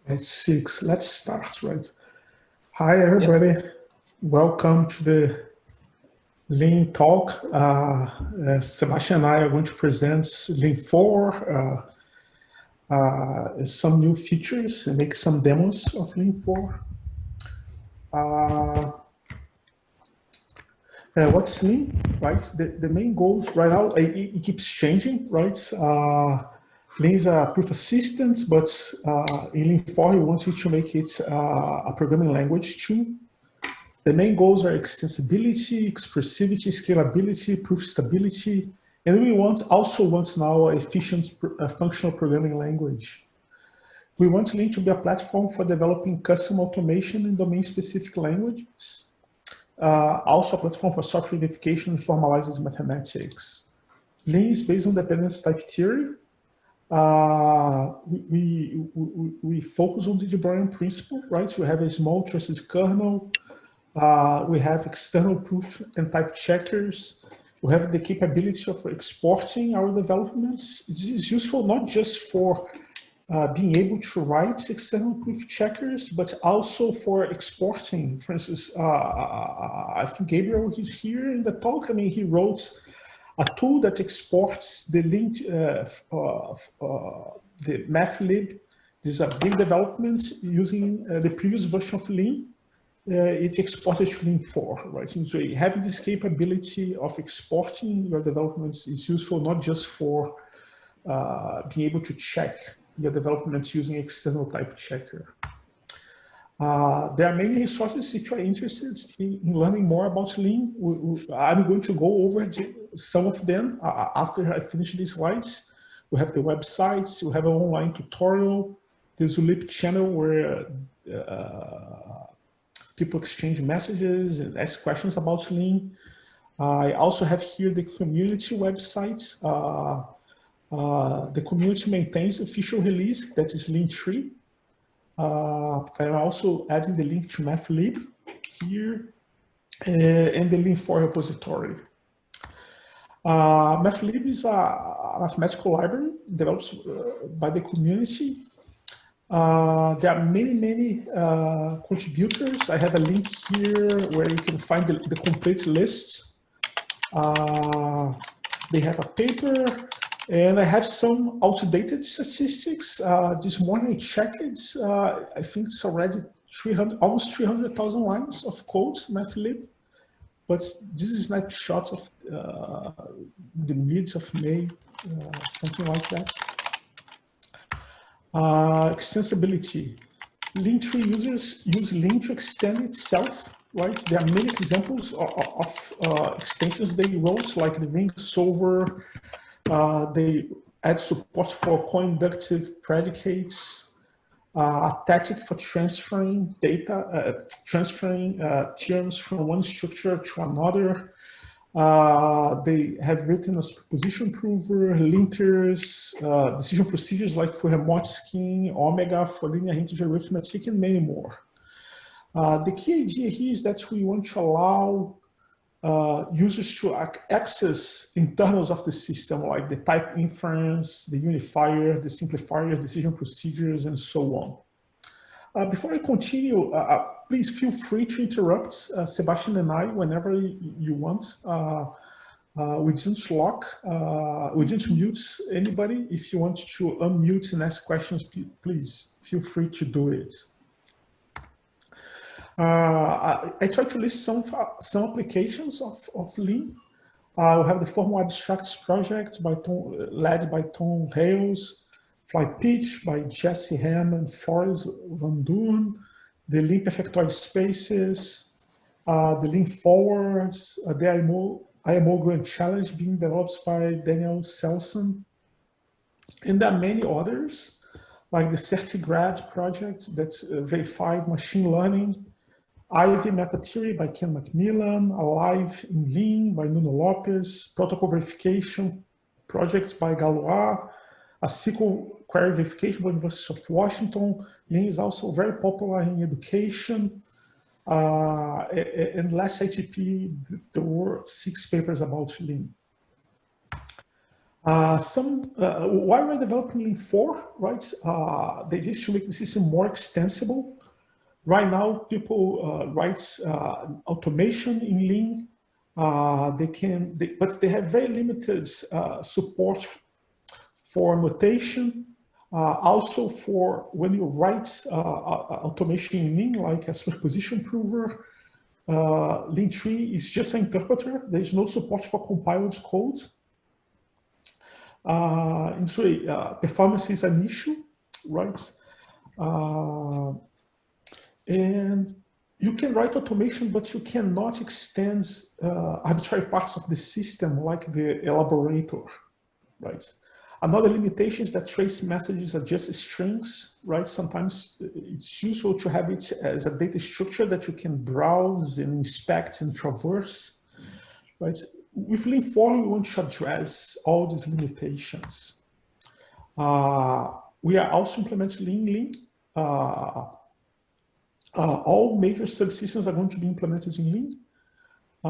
It's 6. Let's start, right? Hi, everybody. Yep. Welcome to the Lean Talk. Sebastian and I are going to present Lean 4, some new features, and make some demos of Lean 4. What's Lean, right? The main goals right now, it keeps changing, right? Lean is a proof of systems, but in Lean 4, we want you to make it a programming language too. The main goals are extensibility, expressivity, scalability, proof stability, and we also want now an efficient functional programming language. We want Lean to be a platform for developing custom automation in domain-specific languages. Also a platform for software unification and formalized mathematics. Lean is based on dependency type theory. We focus on the De Bruijn principle, right? We have a small trusted kernel. We have external proof and type checkers. We have the capability of exporting our developments. This is useful not just for being able to write external proof checkers, but also for exporting. For instance, I think Gabriel is here in the talk. I mean, he wrote a tool that exports the link, the mathlib. This is a big development using the previous version of Lean. It exported to Lean 4, right? And so having this capability of exporting your developments is useful not just for being able to check your developments using external type checker. There are many resources if you're interested in learning more about Lean. I'm going to go over some of them after I finish these slides. We have the websites, we have an online tutorial, the Zulip channel where people exchange messages and ask questions about Lean. I also have here the community website. The community maintains official release, that is Lean 3. I'm also adding the link to mathlib here and the Lean 4 repository. Mathlib is a mathematical library developed by the community. There are many contributors. I have a link here where you can find the complete list. They have a paper, and I have some outdated statistics. This morning I checked it. I think it's already almost 300,000 lines of code, mathlib. But this is a snapshot of the mid of May, something like that. Extensibility. Lean 3 users use Lean to extend itself, right? There are many examples of extensions they wrote, like the ring solver. They add support for co-inductive predicates, a tactic for transferring data, transferring terms from one structure to another. They have written a superposition prover, linters, decision procedures like for remote skin, omega for linear integer arithmetic, and many more. The key idea here is that we want to allow users to access internals of the system, like the type inference, the unifier, the simplifier, decision procedures, and so on. Before I continue, please feel free to interrupt Sebastian and I whenever you want. We didn't mute anybody. If you want to unmute and ask questions, please feel free to do it. I tried to list some applications of Lean. We have the Formal Abstracts project led by Tom Hales, Fly Pitch by Jesse Ham and Floris Van Doorn, the Lean Perfectoid Spaces, the Lean Forwards, the IMO Grand Challenge being developed by Daniel Selson. And there are many others, like the Certigrad project that's verified machine learning, Ivy Meta Theory by Ken Macmillan, Alive in Lean by Nuno Lopes, Protocol Verification project by Galois, a SQL query verification by the University of Washington. Lean is also very popular in education. And last ITP, there were 6 papers about Lean. Why we're developing Lean 4, right? They just to make the system more extensible. Right now, people write automation in Lean. But they have very limited support for notation. Also for when you write automation in Lean, like a superposition prover, Lean 3 is just an interpreter. There is no support for compiled code. And so performance is an issue, right? And you can write automation, but you cannot extend arbitrary parts of the system like the elaborator, right? Another limitation is that trace messages are just strings, right? Sometimes it's useful to have it as a data structure that you can browse and inspect and traverse, right? With Lean 4, we want to address all these limitations. We are also implementing Lean. All major subsystems are going to be implemented in Lean.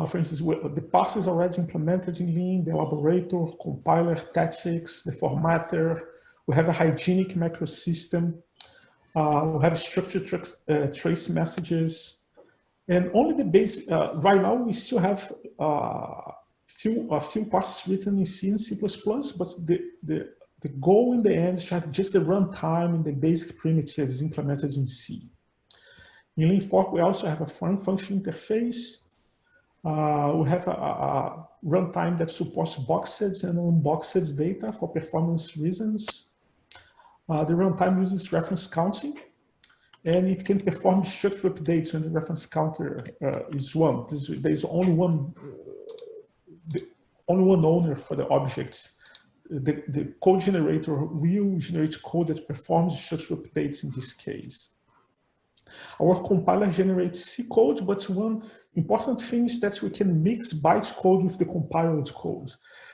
For instance, the parse is already implemented in Lean, the elaborator, compiler, tactics, the formatter. We have a hygienic macro system. We have structured trace messages. And only the base, right now we still have a few parts written in C and C++, but the goal in the end is to have just the runtime and the basic primitives implemented in C. In Lean 4, we also have a foreign function interface. We have a runtime that supports boxed and unboxed data for performance reasons. The runtime uses reference counting, and it can perform structure updates when the reference counter is 1. There's only one owner for the objects. The code generator will generate code that performs structure updates in this case. Our compiler generates C code, but one important thing is that we can mix byte code with the compiled code.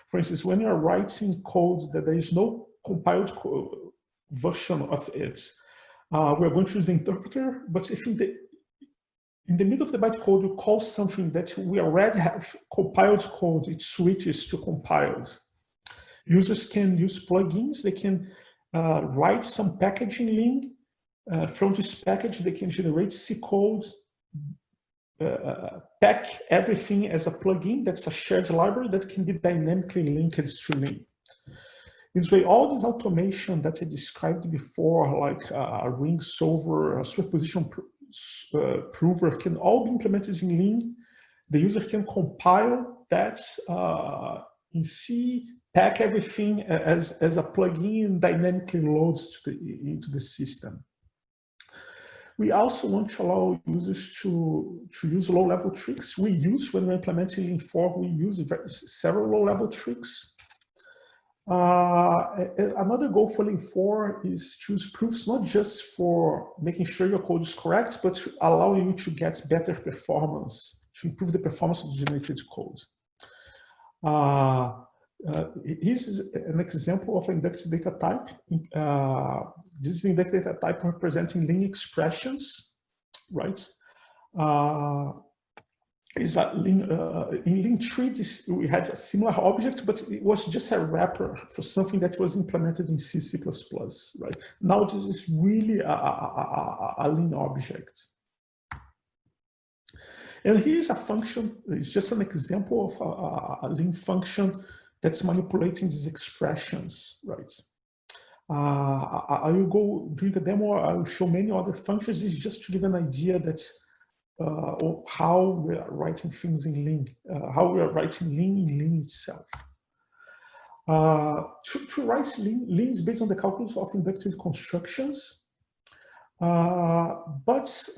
For instance, when you're writing code that there is no compiled version of it, we're going to use the interpreter, but if in the middle of the byte code you call something that we already have compiled code, it switches to compiled. Users can use plugins. They can write some packaging link. From this package, they can generate C code, pack everything as a plugin that's a shared library that can be dynamically linked to Lean. In this way, all this automation that I described before, like a ring solver, a superposition prover, can all be implemented in Lean. The user can compile that in C, pack everything as a plugin, and dynamically loads into the system. We also want to allow users to use low-level tricks. When we're implementing Lean 4, we use several low-level tricks. Another goal for Lean 4 is to use proofs not just for making sure your code is correct, but allowing you to get better performance, to improve the performance of the generated code. This is an example of inductive data type. This is inductive data type representing Lean expressions, right? In Lean 3, we had a similar object, but it was just a wrapper for something that was implemented in C++, right? Now this is really a Lean object. And here's a function. It's just an example of a Lean function that's manipulating these expressions, right? I will go during the demo. I will show many other functions. It's just to give an idea that of how we are writing things in Lean, how we are writing Lean in Lean itself. To write Lean is based on the calculus of inductive constructions. But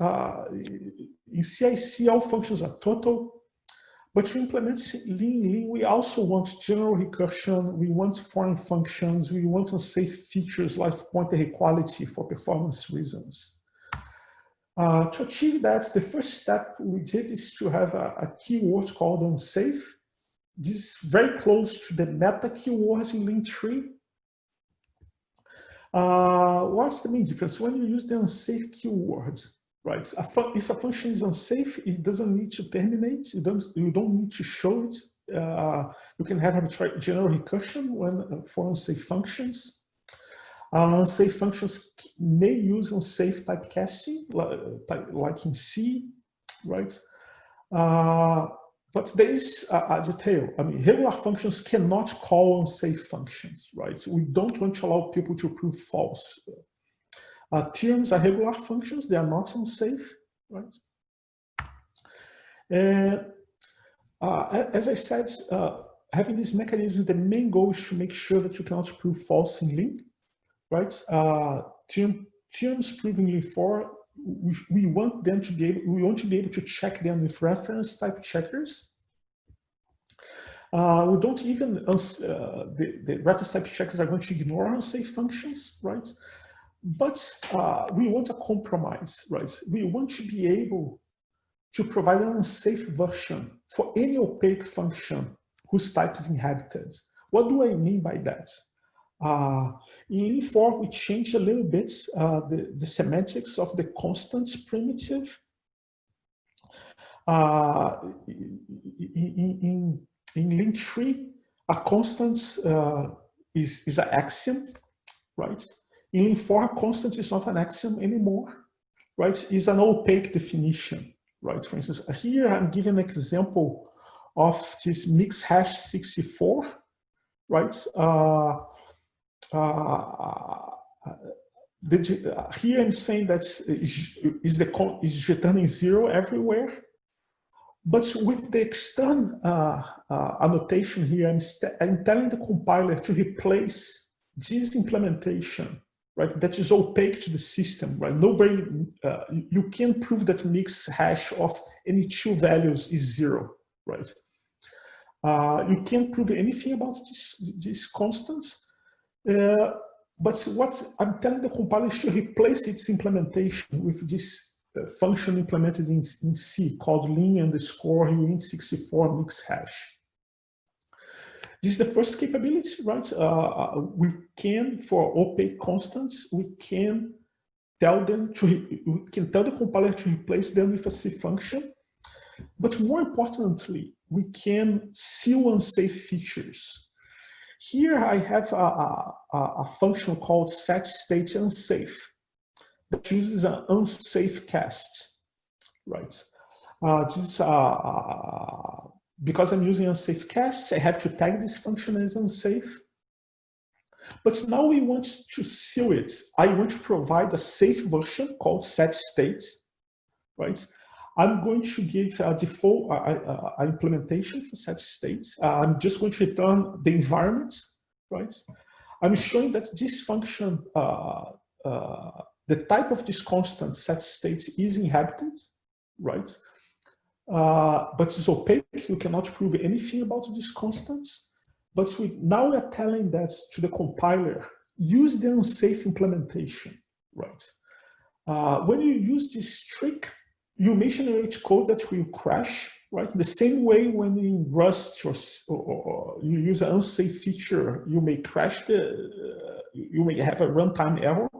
in CIC, all functions are total. But to implement Lean, we also want general recursion, we want foreign functions, we want unsafe features like pointer equality for performance reasons. To achieve that, the first step we did is to have a keyword called unsafe. This is very close to the meta keyword in Lean 3. What's the main difference? When you use the unsafe keyword, right? If a function is unsafe, it doesn't need to terminate. You don't need to show it you can have general recursion when for unsafe functions. Unsafe functions may use unsafe typecasting, like in C, right? But there is a detail. I mean, regular functions cannot call unsafe functions, right? So we don't want to allow people to prove false. Terms are regular functions; they are not unsafe, right? And as I said, having this mechanism, the main goal is to make sure that you cannot prove false in link, right? Terms proving link for, we want them to be able, we want to be able to check them with reference type checkers. We don't even, the reference type checkers are going to ignore unsafe functions, right? But we want a compromise, right? We want to be able to provide an unsafe version for any opaque function whose type is inhabited. What do I mean by that? In Lin4, we changed a little bit the semantics of the constants primitive. In Lin3, a constant is an axiom, right? In Lin4, a constant is not an axiom anymore, right? It's an opaque definition, right? For instance, here I'm giving an example of this mix hash 64, right? Here I'm saying that is returning 0 everywhere, but with the external annotation here, I'm telling the compiler to replace this implementation, right? That is opaque to the system, right? Nobody, you can't prove that mix hash of any two values is 0, right? You can't prove anything about these constants. But what I'm telling the compiler is to replace its implementation with this function implemented in C called lin_uint64 mix hash. This is the first capability, right? We can, for opaque constants, we can tell the compiler to replace them with a C function. But more importantly, we can seal unsafe features. Here I have a function called setStateUnsafe that uses an unsafe cast, right? Because I'm using unsafe cast, I have to tag this function as unsafe. But now we want to seal it. I want to provide a safe version called setState, right? I'm going to give a default implementation for setState. I'm just going to return the environment, right? I'm showing that this function, the type of this constant setState is inhabited, right? But it's opaque. You cannot prove anything about these constants. But now we are telling that to the compiler, use the unsafe implementation, right? When you use this trick, you may generate code that will crash, right? The same way when in Rust or you use an unsafe feature, you may crash you may have a runtime error,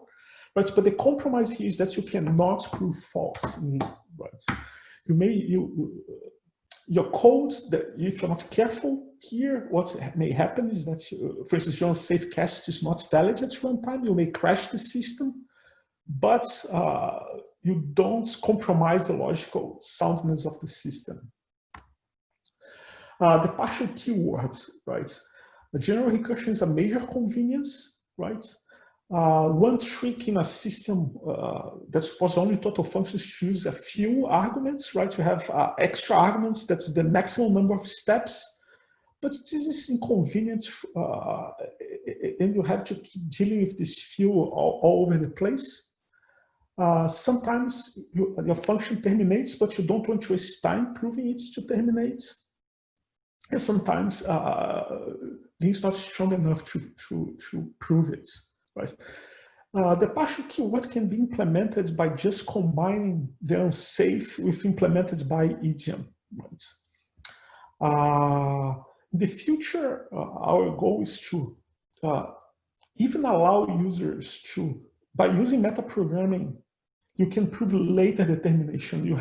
right? But the compromise here is that you cannot prove false, right? Your code, that if you're not careful here, what may happen is that, for instance, your unsafe cast is not valid at runtime. You may crash the system, but you don't compromise the logical soundness of the system. The partial keywords, right? The general recursion is a major convenience, right? One trick in a system that supports only total functions to use a few arguments, right? You have extra arguments, that's the maximum number of steps, but this is inconvenient and you have to keep dealing with this few all over the place. Sometimes your function terminates, but you don't want to waste time proving it to terminate. And sometimes it's not strong enough to prove it, right? The partial keyword can be implemented by just combining the unsafe with implemented by idiom, right? In the future, our goal is to even allow users to, by using metaprogramming, you can prove later determination. You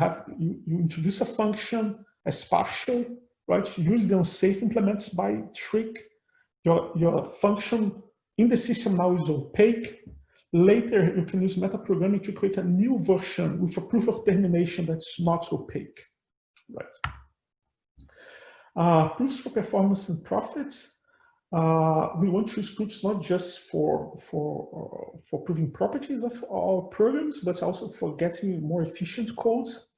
introduce a function as partial, right? Use the unsafe implements by trick. Your function in the system now is opaque. Later, you can use metaprogramming to create a new version with a proof of termination that's not opaque, right? Proofs for performance and profits. We want to use proofs not just for proving properties of our programs, but also for getting more efficient codes.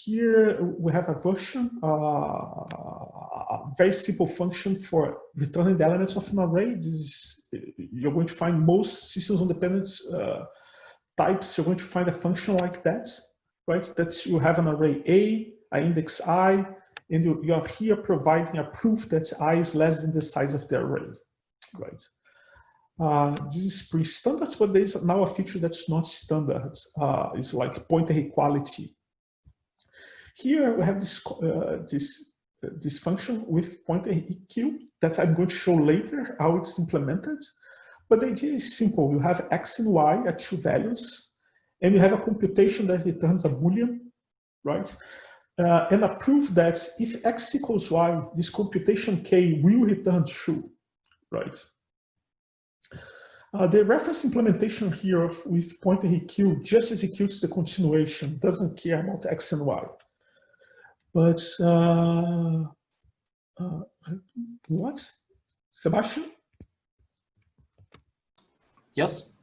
Here we have a version, a very simple function for returning the elements of an array. You're going to find most systems on dependence types, you're going to find a function like that, right? That you have an array A, an index I, and you are here providing a proof that I is less than the size of the array, right? This is pretty standard, but there's now a feature that's not standard. It's like pointer equality. Here we have this function with pointer eq that I'm going to show later how it's implemented. But the idea is simple. You have x and y at two values, and you have a computation that returns a Boolean, right? And a proof that if x equals y, this computation k will return true, right? The reference implementation here with pointer eq just executes the continuation, doesn't care about x and y. But what? Sebastian? Yes.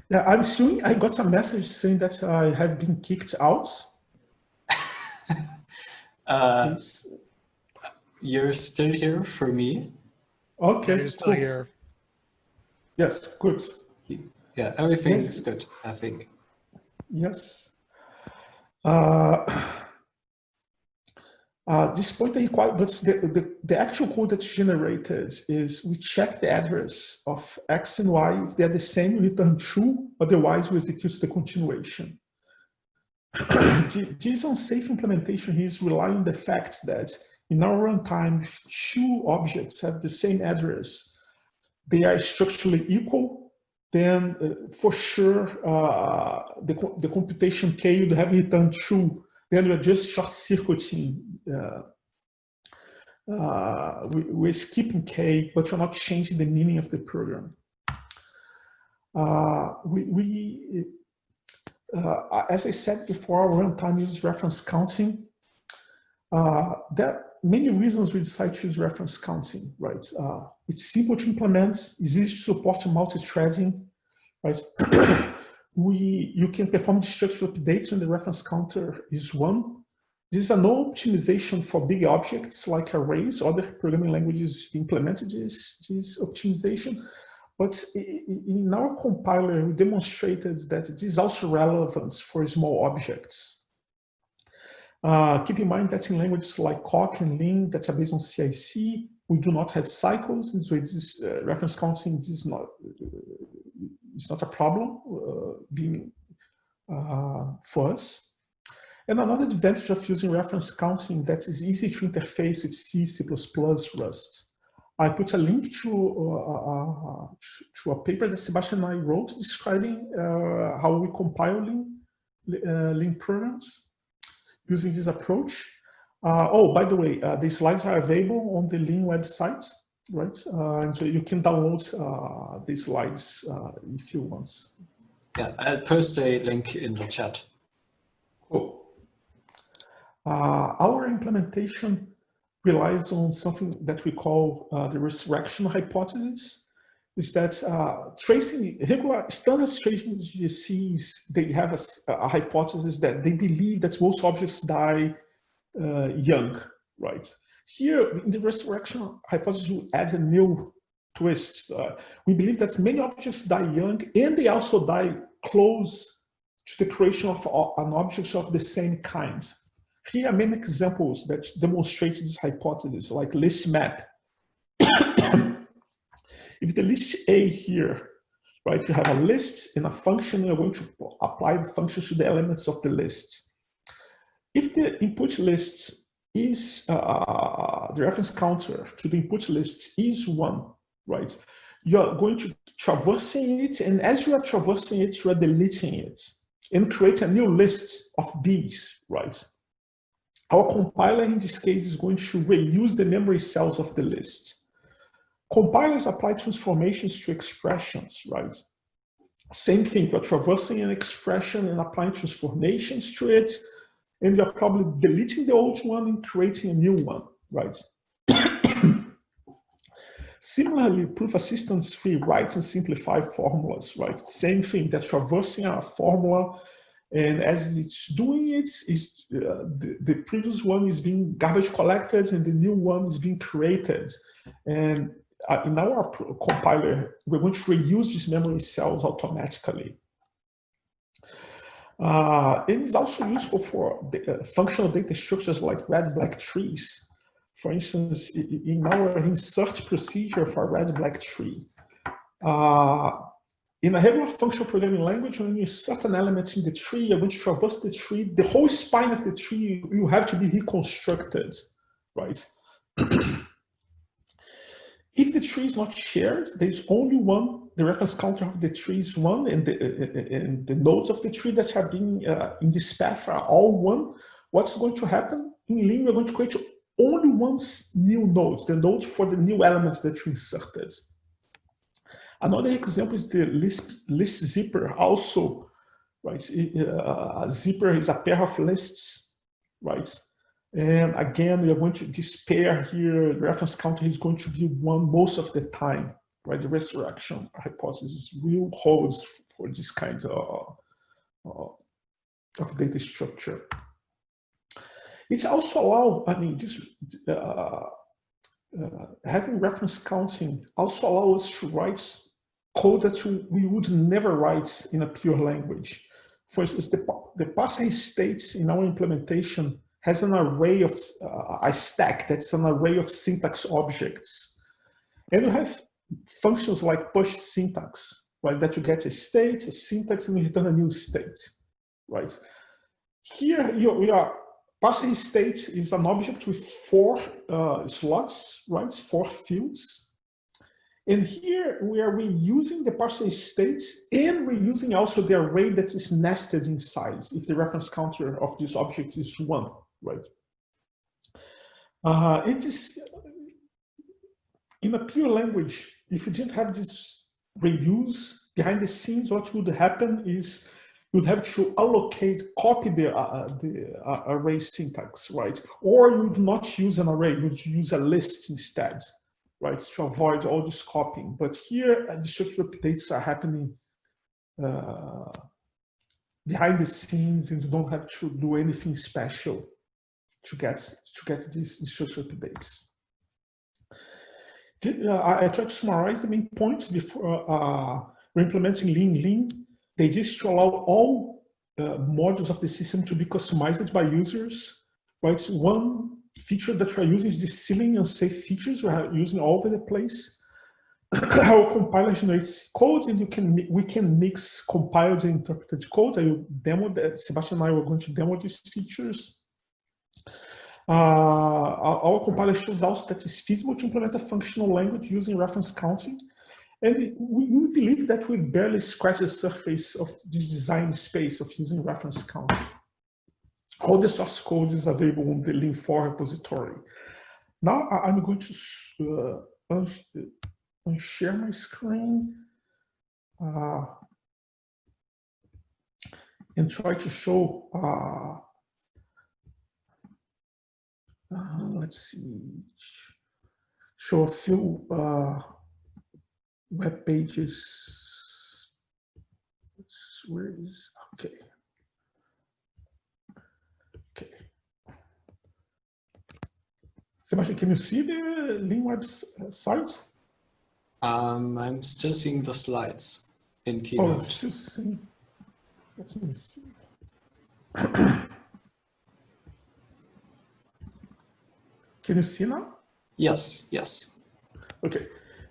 Yeah, I'm assuming I got a message saying that I have been kicked out. You're still here for me. Okay, yeah, you're still here. Yes, good. Yeah, everything is good, I think. Yes. This pointer requires, but the actual code that's generated is we check the address of x and y. If they're the same, we return true, otherwise we execute the continuation. This unsafe implementation is relying on the fact that in our runtime, if two objects have the same address, they are structurally equal, then for sure the computation k would have returned true. Then we're just short-circuiting. We're skipping k, but we're not changing the meaning of the program. As I said before, our runtime uses reference counting. There are many reasons we decide to use reference counting, right? It's simple to implement, it's easy to support multi-threading, right? You can perform structural updates when the reference counter is 1. This is a no optimization for big objects like arrays. Other programming languages implemented this optimization. But in our compiler, we demonstrated that it is also relevant for small objects. Keep in mind that in languages like Coq and Ling that are based on CIC, we do not have cycles, and so this reference counting is not it's not a problem for us. And another advantage of using reference counting that is easy to interface with C, C++, Rust. I put a link to a paper that Sebastian and I wrote describing how we compile Ling programs using this approach. Oh, by the way, the slides are available on the Ling website, right? And so you can download these slides if you want. Yeah, I'll post a link in the chat. Cool. Our implementation relies on something that we call the resurrection hypothesis. Is that tracing regular standard tracing GCs, they have a hypothesis that they believe that most objects die young, right? Here, in the resurrection hypothesis, we add a new twist. We believe that many objects die young, and they also die close to the creation of an object of the same kind. Here are many examples that demonstrate this hypothesis, like list map. If the list A here, right, you have a list and a function, you're going to apply the function to the elements of the list. If the input list is, the reference counter to the input list is 1, right, you're going to traversing it, and as you are traversing it, you are deleting it and create a new list of Bs, right? Our compiler in this case is going to reuse the memory cells of the list. Compilers apply transformations to expressions, right? Same thing, you're traversing an expression and applying transformations to it, and you're probably deleting the old one and creating a new one, right? Similarly, proof assistants rewrite and simplify formulas, right? Same thing, they're traversing a formula, and as it's doing it, the previous one is being garbage collected and the new one is being created. And in our compiler, we're going to reuse these memory cells automatically. And it's also useful for functional data structures like red-black trees. For instance, in our insert procedure for a red-black tree, in a regular functional programming language, when you insert an element in the tree, you're going to traverse the tree. The whole spine of the tree will have to be reconstructed, right? If the tree is not shared, there's only one, the reference counter of the tree is one, and the nodes of the tree that have been in this path are all one. What's going to happen? In Lean, we're going to create only one new node, the node for the new elements that you inserted. Another example is the list zipper also, right? A zipper is a pair of lists, right? And again, we are going to, this pair here, the reference counter is going to be one most of the time, right? The resurrection hypothesis will hold for this kind of data structure. It's also allow, I mean, this having reference counting also allows us to write code that we would never write in a pure language. For instance, the parsing states in our implementation has an array of, a stack that's an array of syntax objects. And you have functions like push syntax, right? That you get a state, a syntax, and you return a new state, right? Here we are, parsing state is an object with 4 slots, right? 4 fields. And here we are reusing the parsing states and reusing also the array that is nested inside if the reference counter of this object is 1, right? In a pure language, if you didn't have this reuse behind the scenes, what would happen is you'd have to copy the array syntax, right? Or you would not use an array, you would use a list instead, right? To avoid all this copying. But here, the structural updates are happening behind the scenes, and you don't have to do anything special to get these structural updates. I tried to summarize the main points before we're implementing Lean. They just to allow all modules of the system to be customized by users, right? So one feature that we're using is the ceiling and safe features we're using all over the place. Our compiler generates code, and we can mix compiled and interpreted code. I will demo that. Sebastian and I were going to demo these features. Our compiler shows also that it's feasible to implement a functional language using reference counting. And we believe that we barely scratch the surface of this design space of using reference counting. All the source code is available on the Lean4 repository. Now I'm going to unshare my screen and try to show, let's see, show a few web pages. Where is, okay. Okay. Sebastian, can you see the Lean website? I'm still seeing the slides in Keynote. Oh, still seeing. Let me see. Can you see now? Yes, yes. Okay.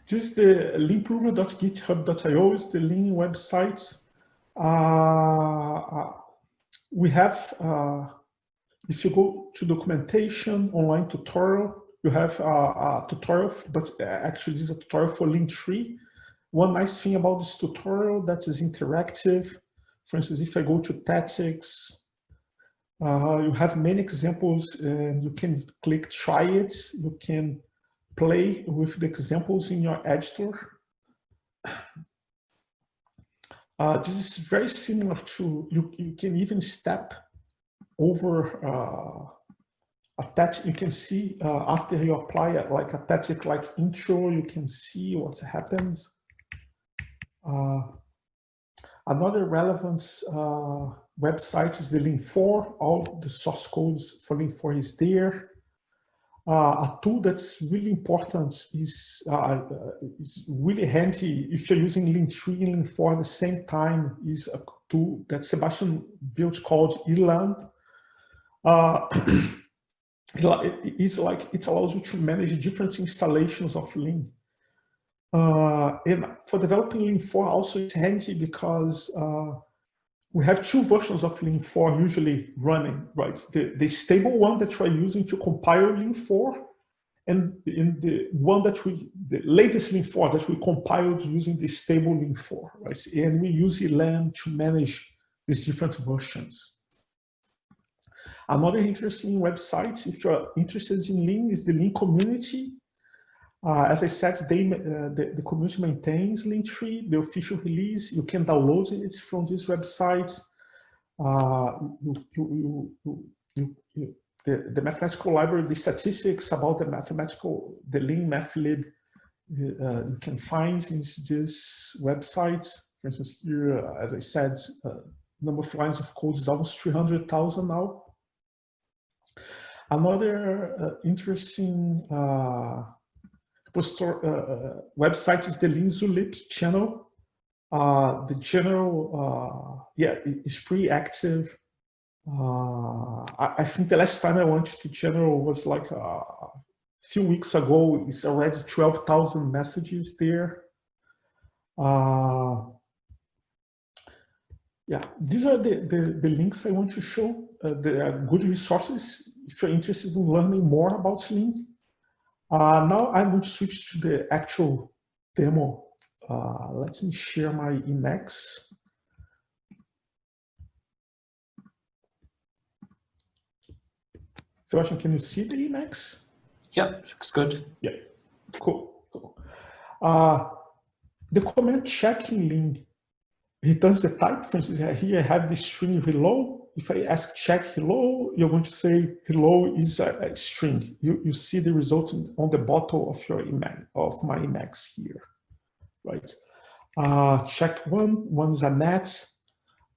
This is the leanprover.github.io is the Lean website. We have, if you go to documentation, online tutorial, you have a tutorial, but actually this is a tutorial for Lean3. One nice thing about this tutorial that is interactive. For instance, if I go to tactics, You have many examples, and you can click try it. You can play with the examples in your editor. This is very similar to, you can even step over attach. You can see after you apply it, like attach it like intro, you can see what happens. Another relevance website is the Link4. All the source codes for Link4 is there. A tool that's really important is really handy if you're using Link3 and Link4 at the same time, is a tool that Sebastian built called Elan. It allows you to manage different installations of Link. And for developing Link4 also it's handy because we have two versions of Link4 usually running, right? The stable one that we're using to compile Link4, and in the one that the latest Link4 that we compiled using the stable Link4, right? And we use Elan to manage these different versions. Another interesting website, if you're interested in Link, is the Link community. As I said, the community maintains Link3, the official release. You can download it from this website. The mathematical library, the statistics about the Link mathlib, you can find in this website. For instance, here, as I said, number of lines of code is almost 300,000 now. Another interesting website is the Link channel. The channel, is pretty active. I think the last time I went to the channel was like a few weeks ago. It's already 12,000 messages there. Yeah, these are the links I want to show. They are good resources if you're interested in learning more about Link. Now I'm going to switch to the actual demo. Let me share my Emacs. Sebastian, can you see the Emacs? Yeah, looks good. Yeah, cool. The command check in Link returns the type. For instance, here I have the string hello. If I ask check hello, you're going to say hello is a string. You see the result on the bottom of your my Emacs here, right? Check one is a net.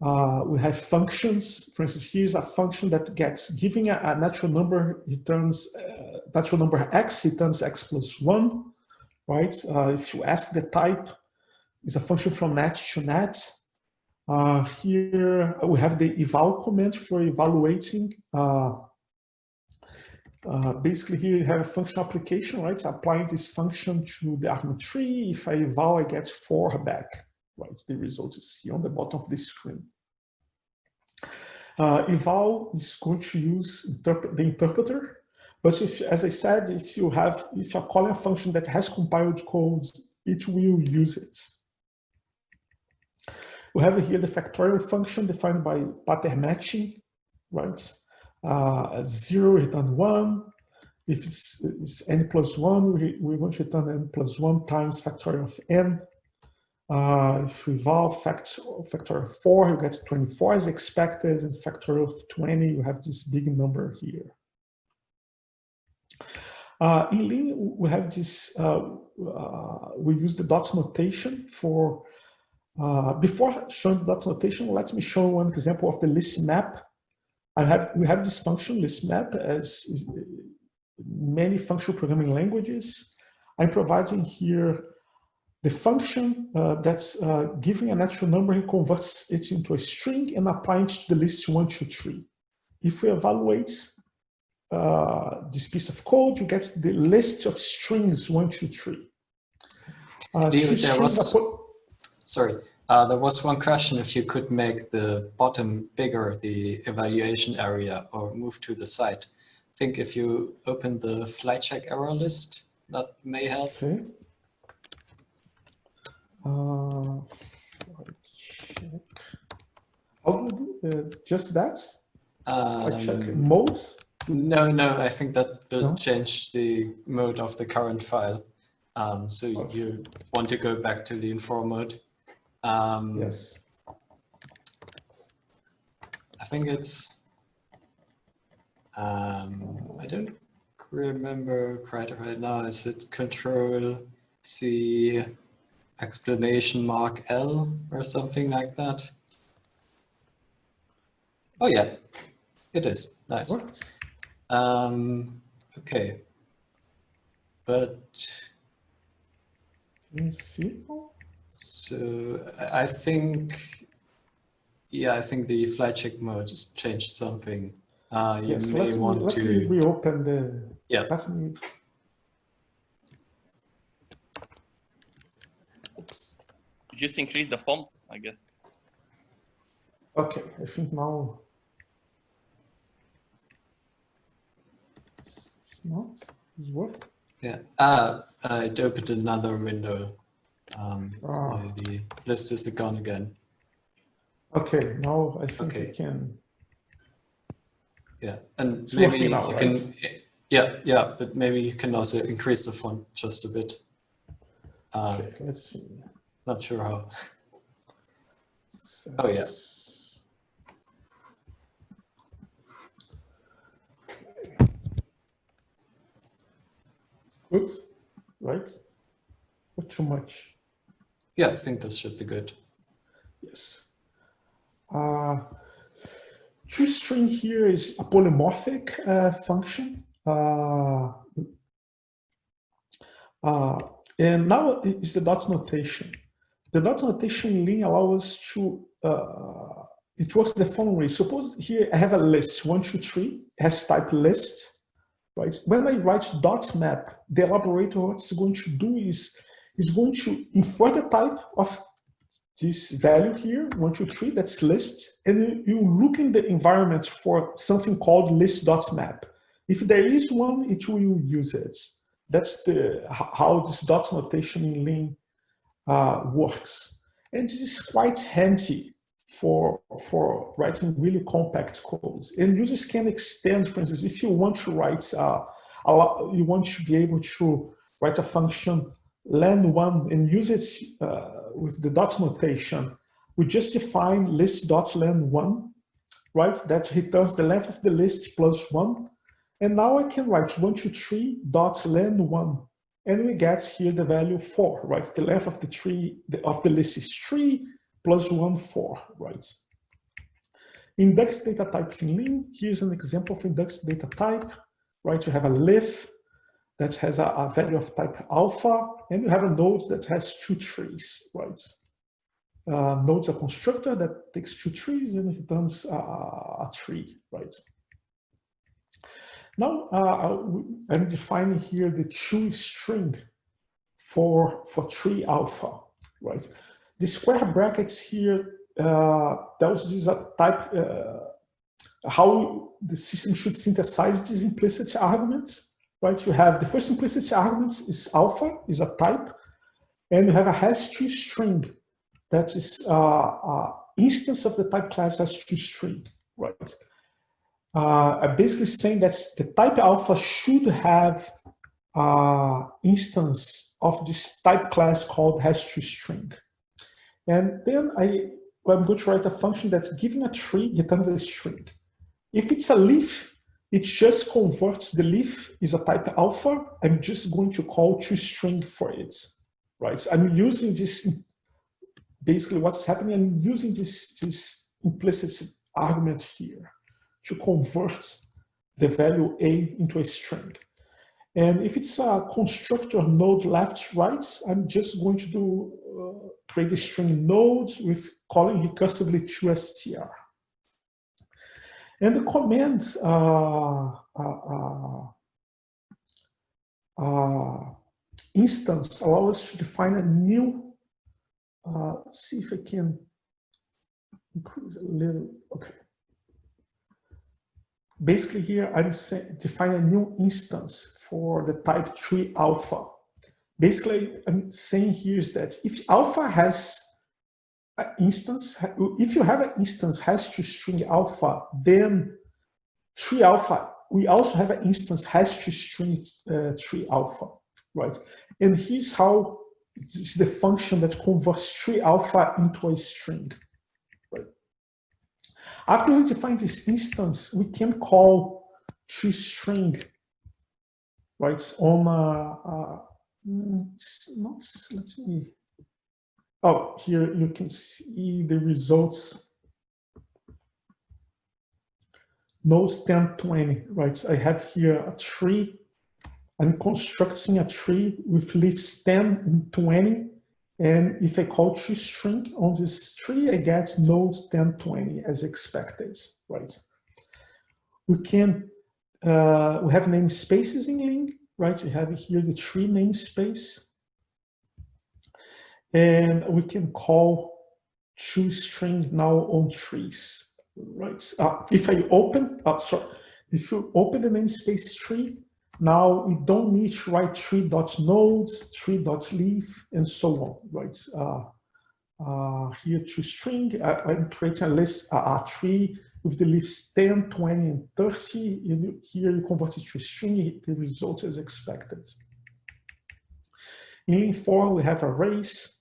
We have functions. For instance, here's a function that gets giving a natural number returns natural number x returns x plus 1, right? If you ask the type, is a function from net to net. Here we have the eval command for evaluating. Basically, here you have a function application, right? So applying this function to the argument tree. If I eval, I get 4 back, right? The result is here on the bottom of the screen. Eval is going to use the interpreter, but if, as I said, if you're calling a function that has compiled codes, it will use it. We have here the factorial function defined by pattern matching, right? 0 return 1. If it's n plus 1, we're going to return n plus 1 times factorial of n. If we evolve factorial of 4, you get 24 as expected, and factorial of 20, you have this big number here. In Link, we have this, we use the dot notation for, before showing the dot notation, let me show one example of the list map. We have this function list map as many functional programming languages. I'm providing here the function that's giving a natural number and converts it into a string and applying it to the list 1, 2, 3. If we evaluate this piece of code, you get the list of strings 1, 2, 3. There was one question if you could make the bottom bigger, the evaluation area, or move to the side. I think if you open the flight check error list, that may help. Okay. How do we do just that? I check modes. No, I think that will No? change the mode of the current file. So Okay. you want to go back to the infor mode. Yes. I think it's, I don't remember quite right now. Is it Control C exclamation mark L or something like that? Oh yeah, it is. Nice. Worked. Okay, but Can you see? so I think, yeah, I think the flight check mode has changed something. You Yes. may want Let me to, reopen the. yeah. Let me. Oops. You just increase the font, I guess. Okay. I think now. It's not. It's worked. Yeah. It opened another window. The list is gone again. Okay. Now I think Okay. I can. Yeah, and It's maybe working now, you right? can. Yeah, but maybe you can also increase the font just a bit. Okay. Let's see. Not sure how. Oh yeah. Good, right? Not too much. Yeah, I think this should be good. Yes. ToString here is a polymorphic function. And now is the dot notation. The dot notation in Lean allows us to, it works the following way. Suppose here I have a list, 1, 2, 3, has type list, right? When I write dot map, the elaborator what it's going to do is going to infer the type of this value here, 1, 2, 3, that's list, and you look in the environment for something called list.map. If there is one, it will use it. That's how this dot notation in Lean works. And this is quite handy for writing really compact codes. And users can extend, for instance, if you want to write, you want to be able to write a function len1 and use it with the dot notation. We just define list.len1, right? That returns the length of the list plus 1. And now I can write 1, 2, 3 dot len1. And we get here the value 4, right? The length of the tree of the list is 3 plus 1, 4, right? Inductive data types in Lean. Here's an example of inductive data type, right? You have a lif that has a value of type alpha, and you have a node that has 2 trees, right? Node's a constructor that takes 2 trees and returns a tree, right? Now I'm defining here the toString for tree alpha, right? The square brackets here tells us a type, how the system should synthesize these implicit arguments, right? You have the first implicit argument is alpha, is a type, and you have a has_toString that is instance of the type class has_toString, right? I'm basically saying that the type alpha should have instance of this type class called has_toString. And then I'm going to write a function that's given a tree, returns a string. If it's a leaf, it just converts the leaf is a type alpha. I'm just going to call toString for it, right? I'm using this, basically what's happening, I'm using this implicit argument here to convert the value A into a string. And if it's a constructor node left, right, I'm just going to do create a string node with calling recursively toStr. And the command instance allows us to define a new, see if I can increase a little, okay. Basically here, I'm defining a new instance for the type tree alpha. Basically, I'm saying here is that if alpha has an instance, if you have an instance has toString alpha, then tree alpha, we also have an instance hash to string tree alpha, right? And here's how it's the function that converts tree alpha into a string, right? After we define this instance, we can call tree string, right? On it's not, let's see. Oh, here you can see the results. Nodes 10, 20, right? I have here a tree. I'm constructing a tree with leaves 10 and 20. And if I call tree string on this tree, I get nodes 10, 20 as expected, right? We can, we have namespaces in Ling, right? We have here the tree namespace. And we can call toString now on trees, right? If I open, if you open the namespace tree, now we don't need to write tree.nodes, tree.leaf, and so on, right? Here toString, I'm creating a list, a tree with the leaves 10, 20, and 30. And here you convert it to string, the result is expected. In Ling4, we have arrays.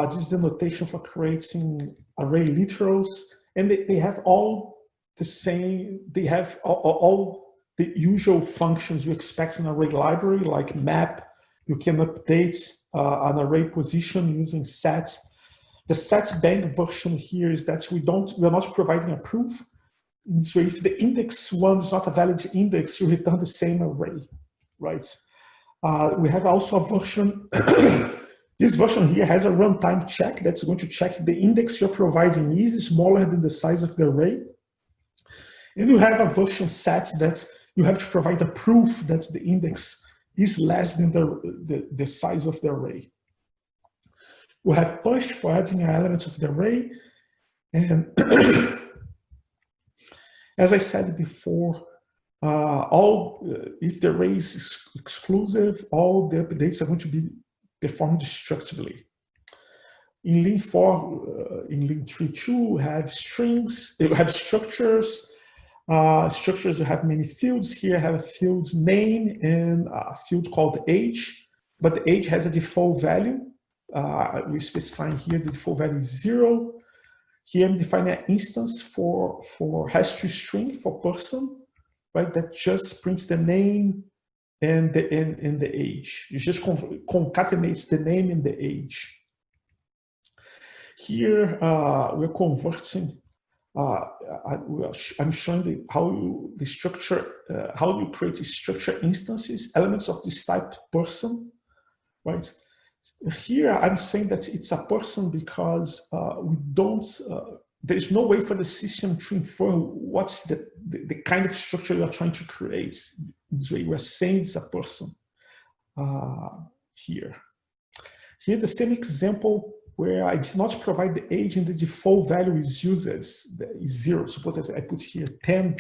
This is the notation for creating array literals, and they have all the same, they have all the usual functions you expect in an array library, like map. You can update an array position using set. The set bank version here is that we're not providing a proof. So if the index 1 is not a valid index, you return the same array, right? We have also a version. This version here has a runtime check that's going to check if the index you're providing is smaller than the size of the array. And you have a version set that you have to provide a proof that the index is less than the size of the array. We have push for adding elements of the array. And as I said before, if the array is exclusive, all the updates are going to be performed destructively. In Ling4, in Ling3 2, we have strings, you have structures. Structures, you have many fields. Here I have a field name and a field called age, but the age has a default value. We specify here the default value is 0. Here I'm defining an instance for hash to string for person, right? That just prints the name and the age. It just concatenates the name and the age. Here we're converting. I'm showing how you create structure instances, elements of this type person, right? Here I'm saying that it's a person because we don't. There's no way for the system to infer what's the kind of structure you're trying to create. This way, we're saying it's a person here. Here's the same example where I did not provide the age and the default value is users, is 0. Suppose that I put here 10.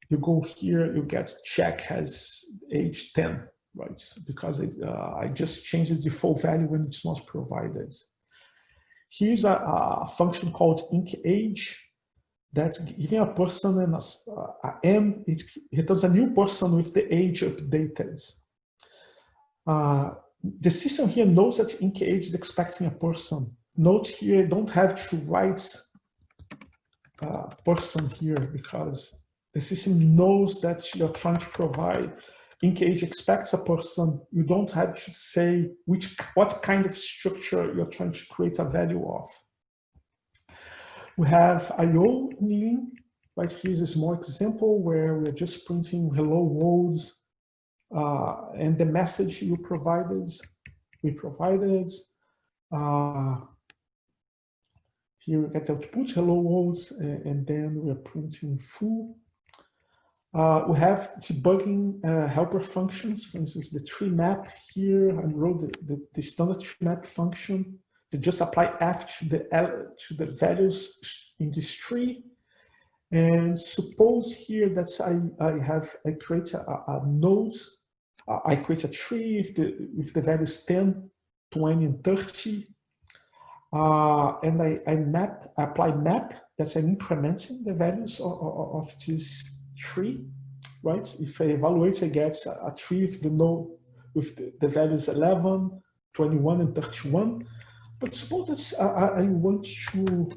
You go here, you get check has age 10, right? Because I just changed the default value when it's not provided. Here's a function called incAge that's giving a person an M, it returns a new person with the age updated. The system here knows that incAge is expecting a person. Note here, I don't have to write person here because the system knows that you're trying to provide. incAge expects a person. You don't have to say what kind of structure you're trying to create a value of. We have IO in Ling, right? Here's a small example where we're just printing hello world, and the message we provided. Here we get output hello world, and then we're printing full. We have debugging helper functions. For instance, the tree map here, I wrote the standard tree map function to just apply f to the values in this tree. And suppose here that I create a node. I create a tree with the values 10, 20, and 30. And I apply map, that's I'm incrementing the values of this tree, right? If I evaluate, I get a tree with the node with the values 11, 21, and 31. But suppose that I want to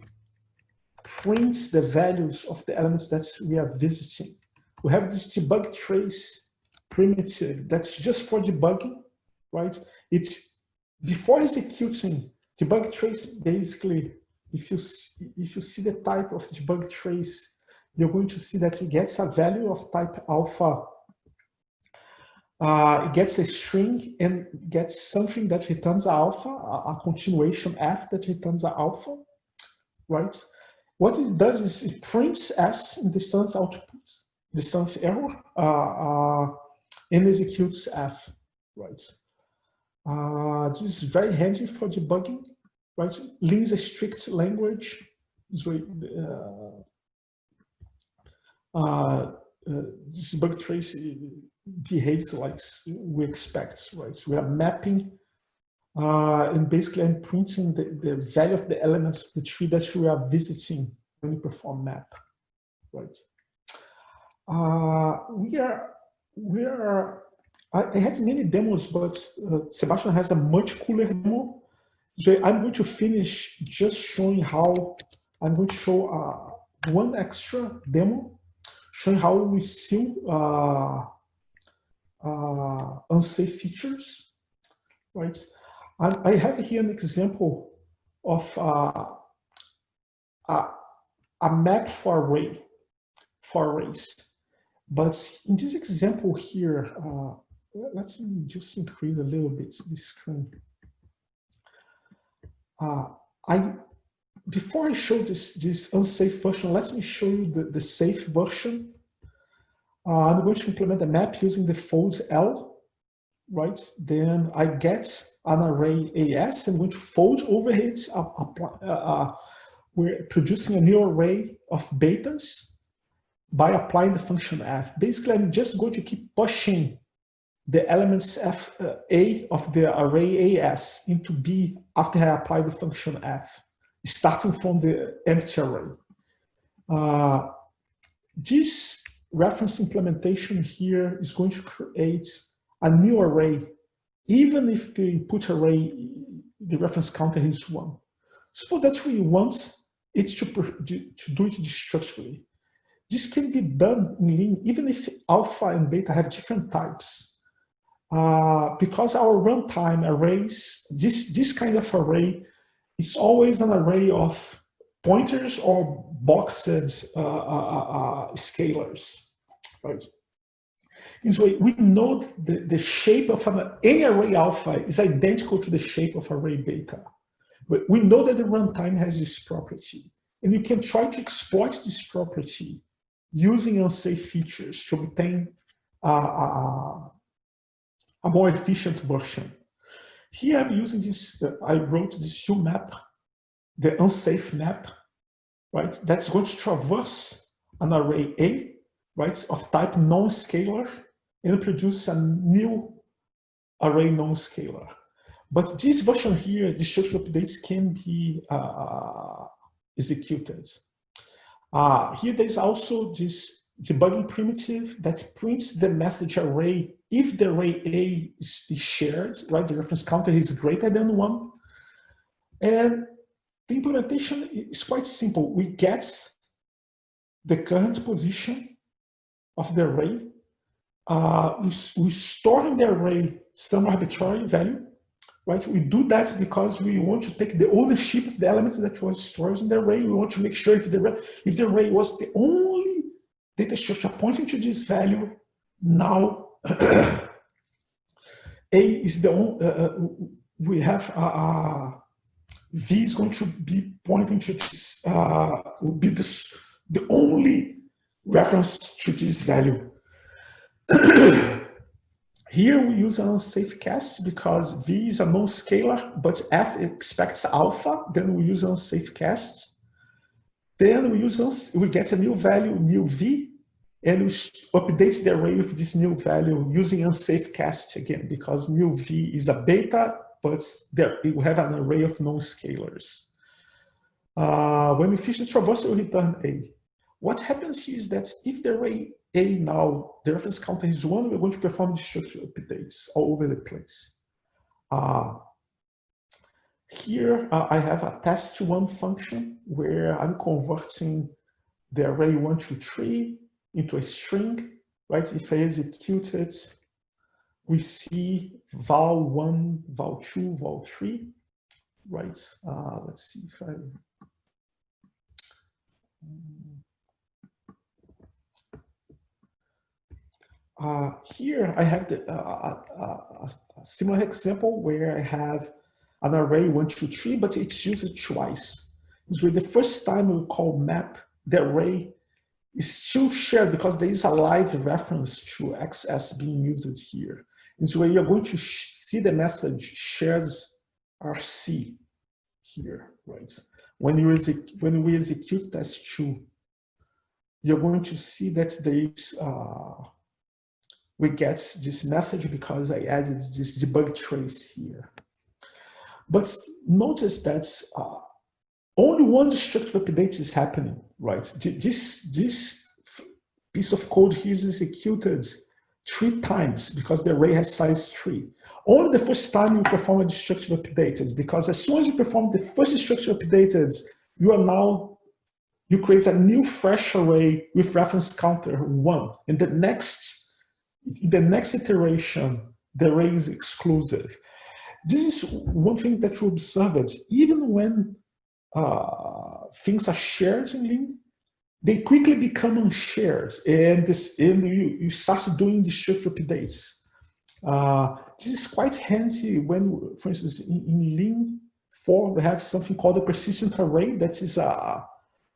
print the values of the elements that we are visiting. We have this debug trace primitive that's just for debugging, right? It's before executing debug trace. Basically, if you see the type of debug trace, you're going to see that it gets a value of type alpha. It gets a string and gets something that returns alpha, a continuation f that returns alpha, right? What it does is it prints s in the distance output, distance error, and executes f, right? This is very handy for debugging, right? Lean is a strict language. This debug trace behaves like we expect, right? So we are mapping, and basically I'm printing the value of the elements of the tree that we are visiting when we perform map, right? I had many demos, but Sebastian has a much cooler demo. So I'm going to finish just showing how, I'm going to show one extra demo showing how we seal unsafe features, right? And I have here an example of a map for arrays. But in this example here, let's just increase a little bit the screen. Before I show this unsafe version, let me show you the safe version. I'm going to implement a map using the fold L, right? Then I get an array AS. I'm going to fold over it. We're producing a new array of betas by applying the function f. Basically, I'm just going to keep pushing the elements A of the array AS into B after I apply the function f, starting from the empty array. This reference implementation here is going to create a new array, even if the input array, the reference counter is 1. Suppose that we want it to do it destructively. This can be done in Lean, even if alpha and beta have different types. Because our runtime arrays, this kind of array is always an array of pointers or boxed scalars, right? And so we know the shape of any array alpha is identical to the shape of array beta. But we know that the runtime has this property. And you can try to exploit this property using unsafe features to obtain a more efficient version. Here I'm using this, I wrote this UMap, the unsafe map, right? That's going to traverse an array A, right, of type non-scalar, and produce a new array non-scalar. But this version here, the structure updates can be executed. Here there's also this debugging primitive that prints the message array if the array A is shared, right? The reference counter is greater than 1. And the implementation is quite simple. We get the current position of the array. We store in the array some arbitrary value, right? We do that because we want to take the ownership of the elements that was stored in the array. We want to make sure if the array was the only data structure pointing to this value, now A is the only, we have V is going to be pointing to this, will be the only reference to this value. Here we use an unsafe cast because V is a non-scalar, but F expects alpha. Then we use unsafe cast. Then we get a new value, new V, and we update the array with this new value using unsafe cast again, because new V is a beta, but there we have an array of non-scalars. When we finish the traversal, we return A. What happens here is that if the array A now, the reference counter is 1, we're going to perform the structure updates all over the place. Here I have a test1 function where I'm converting the array 1, 2, 3 into a string, right? If I execute it, we see val1, val2, val3, right? Let's see if I... here I have a similar example where I have an array 1, 2, 3, but it's used twice. So the first time we call map, the array is still shared because there is a live reference to XS being used here. And so you're going to see the message shares RC here, right? When we execute test2, you're going to see that there is we get this message because I added this debug trace here. But notice that only one destructive update is happening, right? This piece of code here is executed 3 times because the array has size 3. Only the first time you perform a destructive update, because as soon as you perform the first destructive update, you create a new fresh array with reference counter 1. And in the next iteration, the array is exclusive. This is one thing that you observed. Even when things are shared in Lean, they quickly become unshared, and you start doing destructive updates. This is quite handy when, for instance, in Lean 4, we have something called a persistent array that is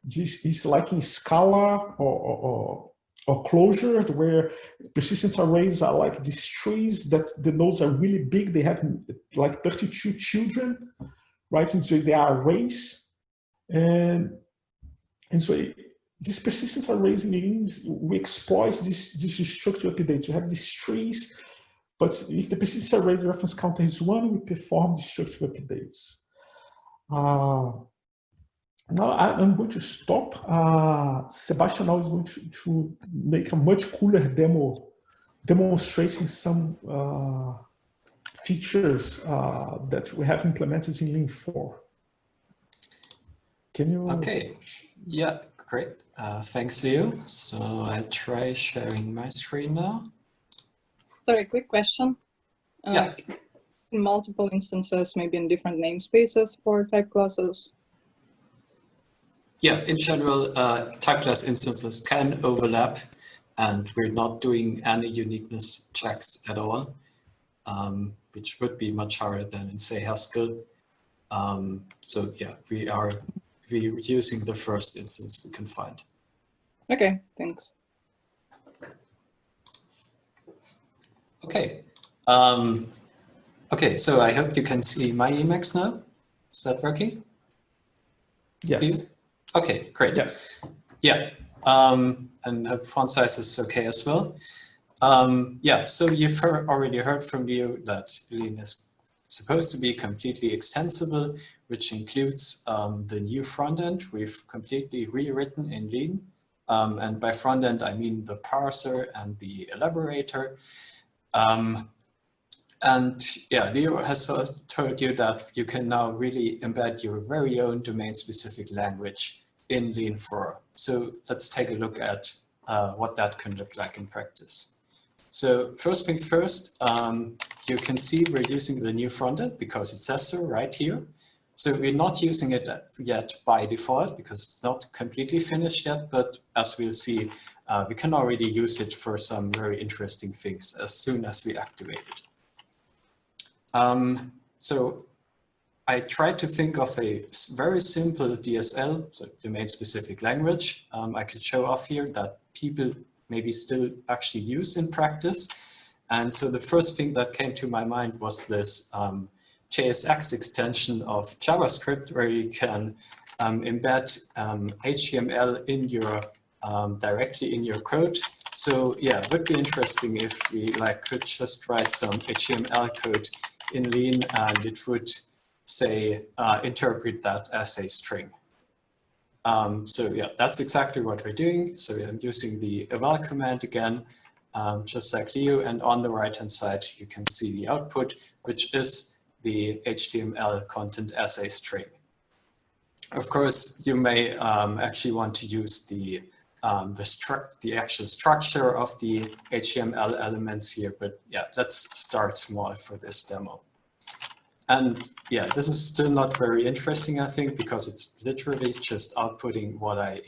this is like in Scala or Clojure, where persistent arrays are like these trees that the nodes are really big. They have like 32 children, right? And so they are arrays, and so these persistent arrays in Lean, we exploit this structure updates. You have these trees, but if the persistent array reference counter is 1, we perform the structure updates. Now I'm going to stop. Sebastian now is going to make a much cooler demo demonstrating some features that we have implemented in Lean 4. Can you? Okay, yeah, great. Thanks, Leo. So I'll try sharing my screen now. Sorry, quick question. Yeah. Multiple instances, maybe in different namespaces for type classes. Yeah, in general, type class instances can overlap, and we're not doing any uniqueness checks at all, which would be much harder than in, say, Haskell. So yeah, we're using the first instance we can find. Okay, thanks. Okay. Okay, so I hope you can see my Emacs now. Is that working? Yes. Okay, great. Yes. Yeah, and font size is okay as well. Yeah, so you've already heard from Leo that Lean is supposed to be completely extensible, which includes the new front end we've completely rewritten in Lean. And by front end, I mean the parser and the elaborator. And yeah, Leo has told you that you can now really embed your very own domain-specific language in Lean 4. So let's take a look at what that can look like in practice. So first things first, you can see we're using the new frontend because it says so right here. So we're not using it yet by default because it's not completely finished yet, but as we'll see, we can already use it for some very interesting things as soon as we activate it. So I tried to think of a very simple DSL, so domain-specific language. I could show off here that people maybe still actually use in practice. And so the first thing that came to my mind was this JSX extension of JavaScript, where you can embed HTML in your directly in your code. So yeah, it would be interesting if we could just write some HTML code in Lean and it would say interpret that as a string. So yeah, that's exactly what we're doing. So I'm using the eval command again, just like Leo, and on the right-hand side, you can see the output, which is the HTML content assay string. Of course, you may actually want to use the actual structure of the HTML elements here, but yeah, let's start small for this demo. And yeah, this is still not very interesting, I think, because it's literally just outputting what I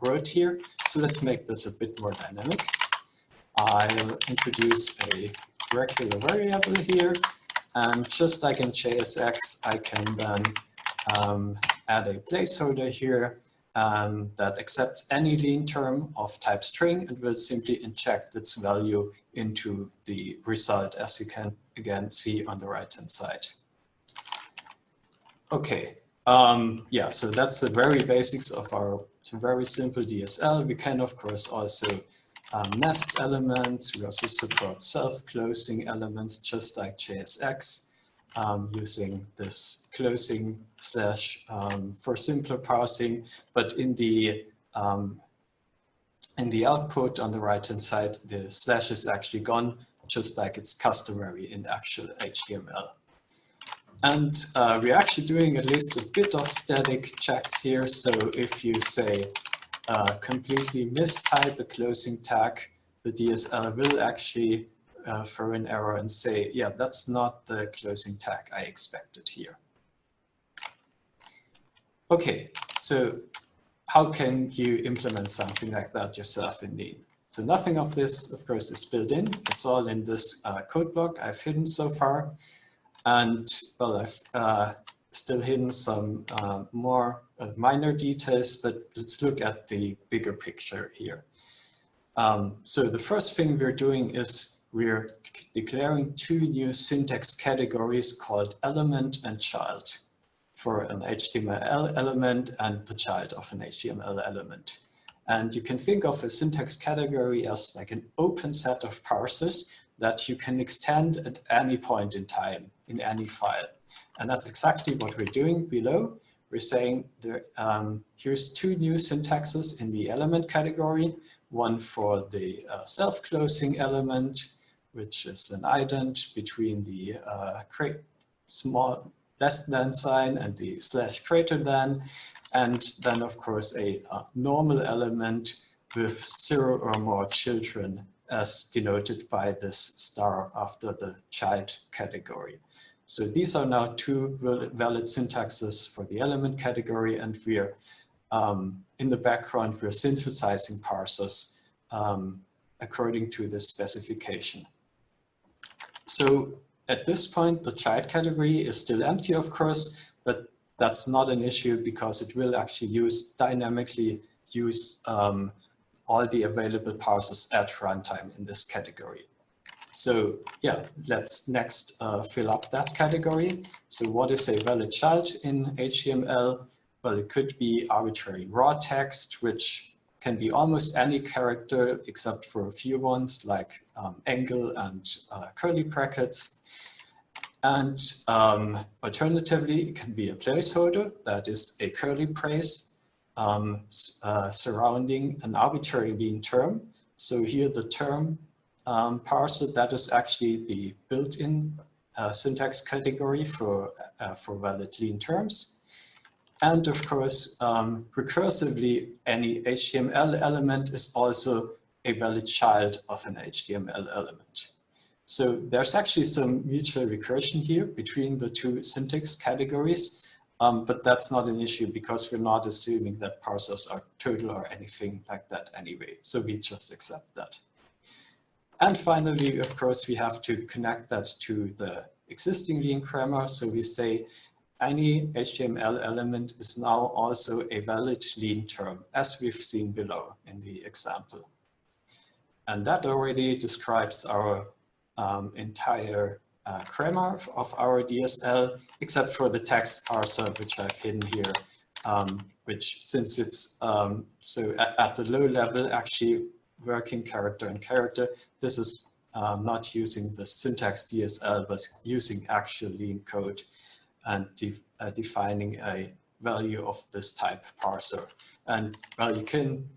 wrote here. So let's make this a bit more dynamic. I'll introduce a regular variable here, and just like in JSX, I can then add a placeholder here that accepts any leen term of type string and will simply inject its value into the result, as you can again see on the right-hand side. Okay, yeah, so that's the very basics of our very simple DSL. We can, of course, also nest elements. We also support self-closing elements, just like JSX, using this closing slash for simpler parsing. But in the output on the right-hand side, the slash is actually gone, just like it's customary in actual HTML. And we're actually doing at least a bit of static checks here. So if you say completely mistype a closing tag, the DSL will actually throw an error and say, yeah, that's not the closing tag I expected here. Okay, so how can you implement something like that yourself in Lean? So nothing of this, of course, is built in. It's all in this code block I've hidden so far. And well, I've still hidden some more minor details, but let's look at the bigger picture here. So the first thing we're doing is we're declaring two new syntax categories called element and child for an HTML element and the child of an HTML element. And you can think of a syntax category as like an open set of parsers that you can extend at any point in time in any file. And that's exactly what we're doing below. We're saying there, here's two new syntaxes in the element category, one for the self-closing element, which is an ident between the small less than sign and the slash greater than, and then of course a normal element with 0 or more children as denoted by this star after the child category. So these are now two valid syntaxes for the element category, and we're in the background, we're synthesizing parsers according to this specification. So at this point, the child category is still empty, of course, but that's not an issue because it will actually dynamically use all the available parsers at runtime in this category. So yeah, let's next fill up that category. So what is a valid child in HTML? Well, it could be arbitrary raw text, which can be almost any character except for a few ones like angle and curly brackets. And alternatively, it can be a placeholder that is a curly brace surrounding an arbitrary leen term. So here the term parser, that is actually the built-in syntax category for valid leen terms. And of course, recursively, any HTML element is also a valid child of an HTML element. So there's actually some mutual recursion here between the two syntax categories, but that's not an issue because we're not assuming that parsers are total or anything like that anyway. So we just accept that. And finally, of course, we have to connect that to the existing leen grammar. So we say any HTML element is now also a valid leen term, as we've seen below in the example. And that already describes our entire grammar of our DSL, except for the text parser, which I've hidden here, which since it's so at the low level, actually working character and character, this is not using the syntax DSL, but using actual leen code and defining a value of this type parser. And well, you can,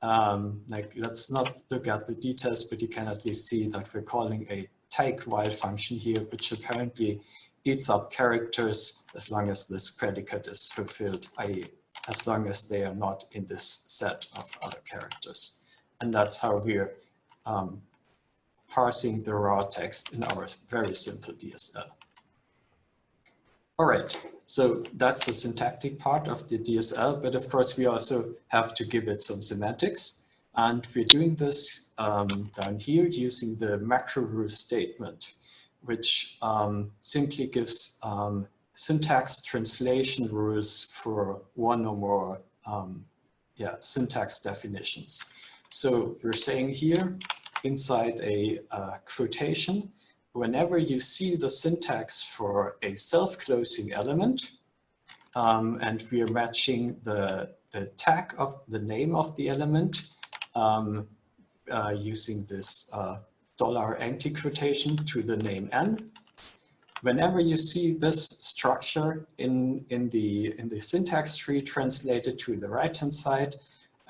like, let's not look at the details, but you can at least see that we're calling a take while function here, which apparently eats up characters as long as this predicate is fulfilled, i.e. as long as they are not in this set of other characters. And that's how we're parsing the raw text in our very simple DSL. All right, so that's the syntactic part of the DSL, but of course we also have to give it some semantics. And we're doing this down here using the macro rule statement, which simply gives syntax translation rules for one or more syntax definitions. So we're saying here, inside a quotation, whenever you see the syntax for a self-closing element, and we are matching the tag of the name of the element using this $empty quotation to the name n. Whenever you see this structure in the syntax tree translated to the right-hand side,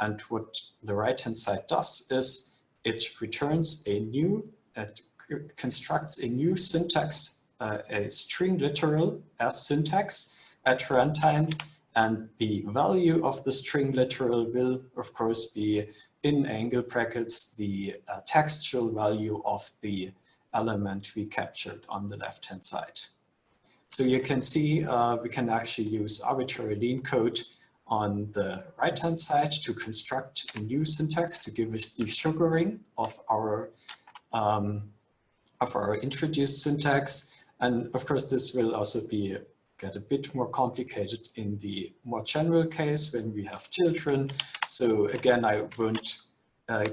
and what the right-hand side does is it returns a new, it constructs a new syntax, a string literal as syntax at runtime, and the value of the string literal will, of course, be in angle brackets the textual value of the element we captured on the left-hand side. So you can see we can actually use arbitrary lean code on the right-hand side to construct a new syntax to give a desugaring of our introduced syntax. And of course, this will also get a bit more complicated in the more general case when we have children. So again, I won't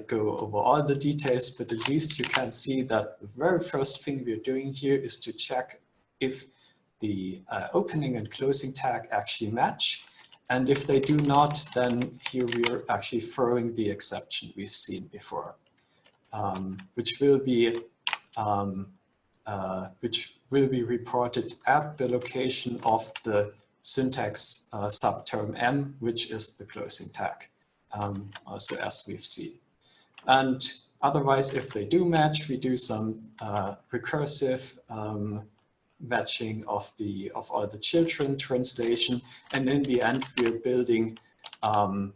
go over all the details, but at least you can see that the very first thing we're doing here is to check if the opening and closing tag actually match. And if they do not, then here we are actually throwing the exception we've seen before, which will be reported at the location of the syntax subterm m, which is the closing tag, also as we've seen. And otherwise, if they do match, we do some recursive matching of all the children translation, and in the end we're building a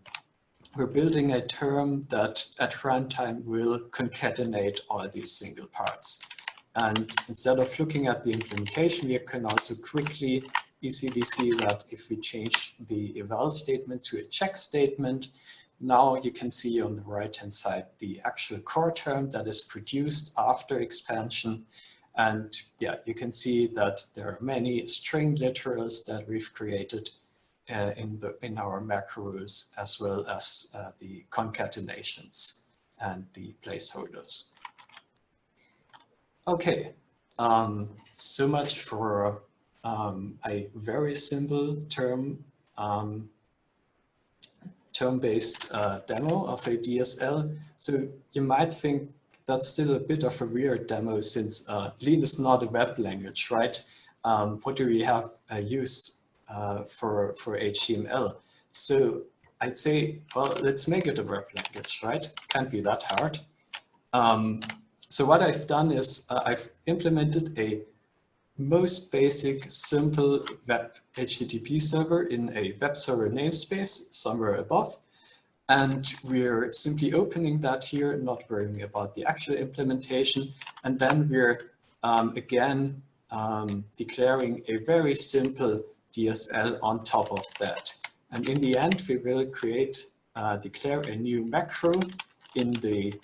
term that at runtime will concatenate all these single parts. And instead of looking at the implementation, we can also quickly easily see that if we change the eval statement to a check statement, now you can see on the right hand side the actual core term that is produced after expansion. And yeah, you can see that there are many string literals that we've created in our macro rules, as well as the concatenations and the placeholders. Okay, so much for a very simple term-based demo of a DSL. So you might think that's still a bit of a weird demo, since Lean is not a web language, right? What do we have use for HTML? So I'd say, well, let's make it a web language, right? Can't be that hard. So what I've done is I've implemented a most basic, simple web HTTP server in a web server namespace somewhere above. And we're simply opening that here, not worrying about the actual implementation. And then we're again declaring a very simple DSL on top of that. And in the end, we will declare a new macro in the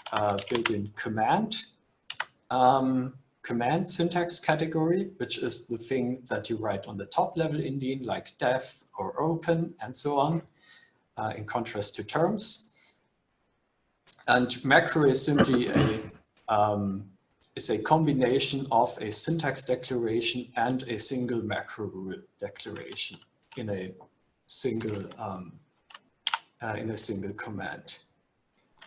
built-in command syntax category, which is the thing that you write on the top level in Lean, like def or open and so on, in contrast to terms. And macro is simply a combination of a syntax declaration and a single macro rule declaration in a single command.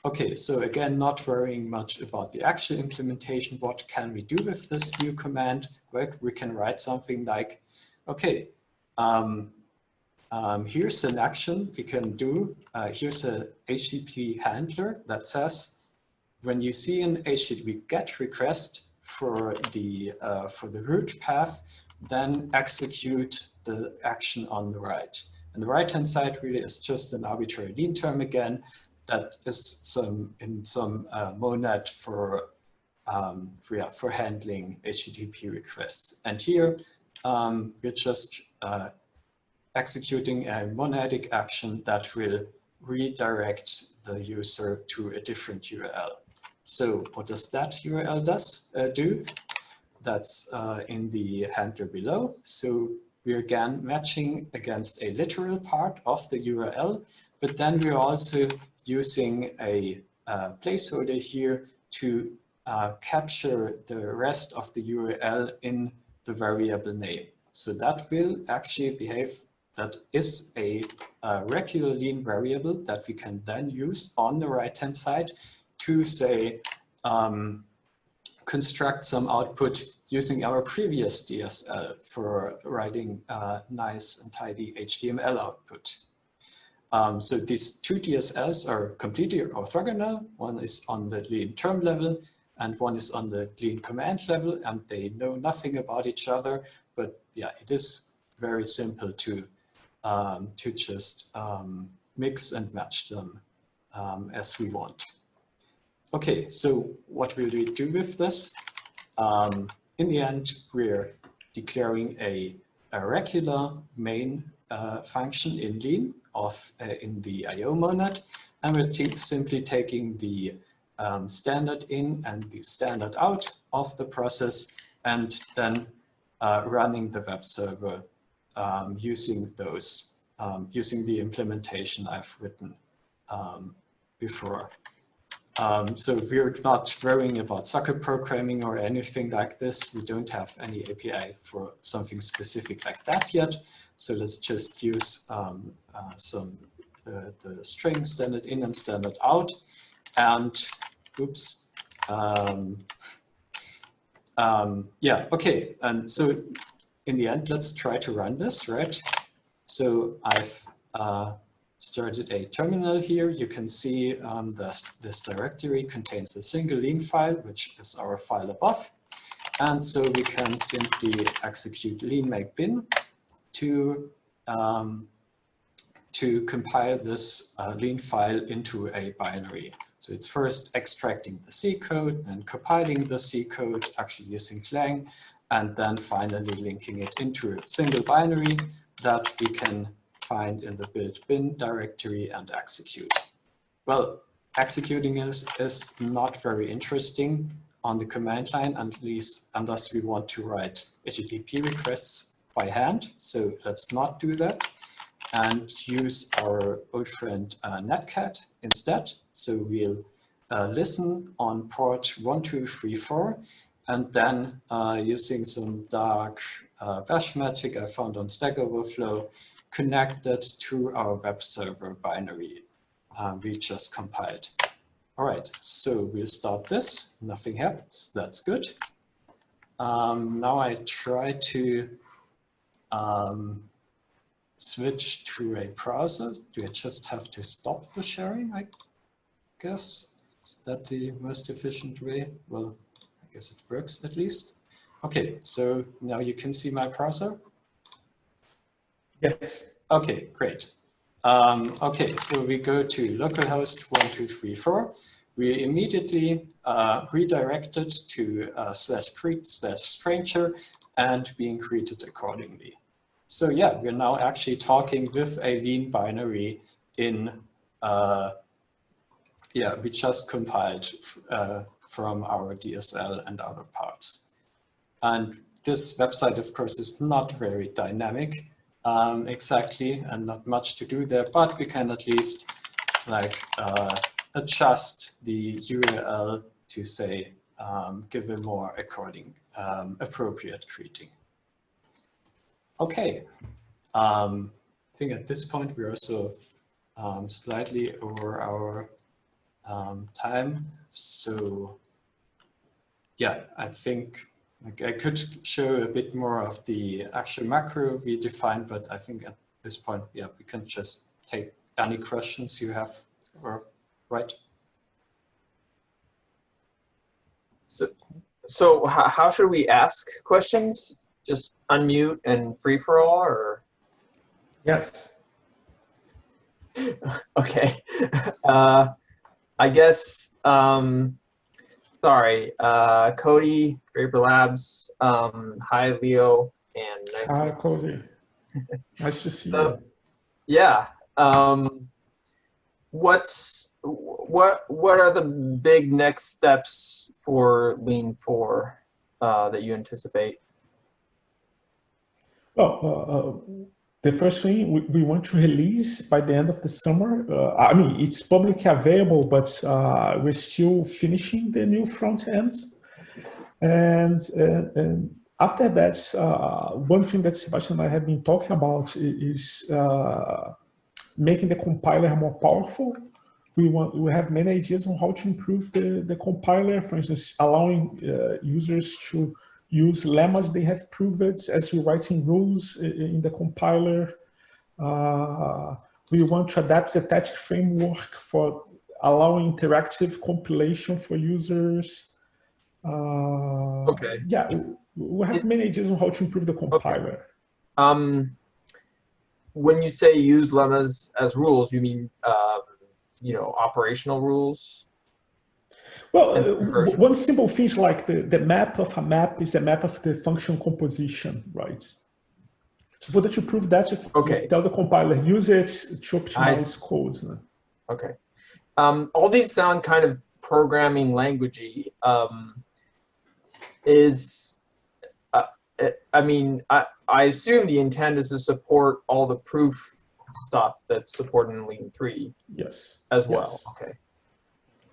Okay, so again, not worrying much about the actual implementation. What can we do with this new command? Well, we can write something like, okay, Here's an action we can do. Here's a HTTP handler that says, when you see an HTTP GET request for the root path, then execute the action on the right. And the right-hand side really is just an arbitrary lean term again. That is in some monad for handling HTTP requests. And here we're just executing a monadic action that will redirect the user to a different URL. So what does that URL do? That's in the handler below. So we're again matching against a literal part of the URL, but then we're also using a placeholder here to capture the rest of the URL in the variable name. So that will actually behave, that is a regular lean variable that we can then use on the right-hand side to say, construct some output using our previous DSL for writing nice and tidy HTML output. So these two DSLs are completely orthogonal. One is on the lean term level and one is on the lean command level, and they know nothing about each other. But yeah, it is very simple to just mix and match them as we want. Okay, so what will we do with this? In the end, we're declaring a regular main function in lean in the IO monad, and we're simply taking the standard in and the standard out of the process, and then running the web server using those, using the implementation I've written before. So we're not worrying about socket programming or anything like this. We don't have any API for something specific like that yet. So let's just use the string standard in and standard out. And oops. Yeah, okay. And so in the end, let's try to run this, right? So I've started a terminal here. You can see this directory contains a single lean file, which is our file above. And so we can simply execute lean make bin to compile this lean file into a binary. So it's first extracting the C code, then compiling the C code, actually using Clang, and then finally linking it into a single binary that we can find in the build bin directory and execute. Well, executing is not very interesting on the command line, at least unless we want to write HTTP requests by hand. So let's not do that and use our old friend netcat instead. So we'll listen on port 1234, and then using some dark bash magic I found on Stack Overflow, connected to our web server binary we just compiled. All right, so we'll start this. Nothing happens. That's good. Now I try to switch to a browser. Do I just have to stop the sharing, I guess? Is that the most efficient way? Well, I guess it works at least. Okay, so now you can see my browser? Yes. Okay, great. Okay, so we go to localhost 1234. We immediately redirected to /create/stranger and being greeted accordingly. So yeah, we're now actually talking with a lean binary in, yeah, we just compiled from our DSL and other parts. And this website, of course, is not very dynamic. Exactly, and not much to do there, but we can at least like adjust the URL to say give a more appropriate greeting. Okay, I think at this point we're also slightly over our time, so yeah, I think I could show a bit more of the actual macro we defined, but I think at this point, yeah, we can just take any questions you have, right? So how should we ask questions? Just unmute and free for all, or? Yes. Okay. I guess, sorry, Cody, Draper Labs, hi, Leo, and nice to Hi, meet you. Cody. Nice to see So, you. yeah. What are the big next steps for Lean 4 that you anticipate? Well, the first thing we want to release by the end of the summer. I mean, it's publicly available, but we're still finishing the new front end. And after that, one thing that Sebastian and I have been talking about is making the compiler more powerful. We have many ideas on how to improve the compiler. For instance, allowing users to use lemmas they have proved as we're writing rules in the compiler. We want to adapt the TATIC framework for allowing interactive compilation for users. Okay. Yeah, we have many ideas on how to improve the compiler. Okay. When you say use lemmas as rules, you mean you know, operational rules? Well, one simple thing is like the map of a map is a map of the function composition, right? So that you prove that, you tell the compiler, use it to optimize codes. No? Okay. All these sound kind of programming languagey. I mean, I assume the intent is to support all the proof stuff that's supported in Lean 3. Yes. As well. Yes. Okay.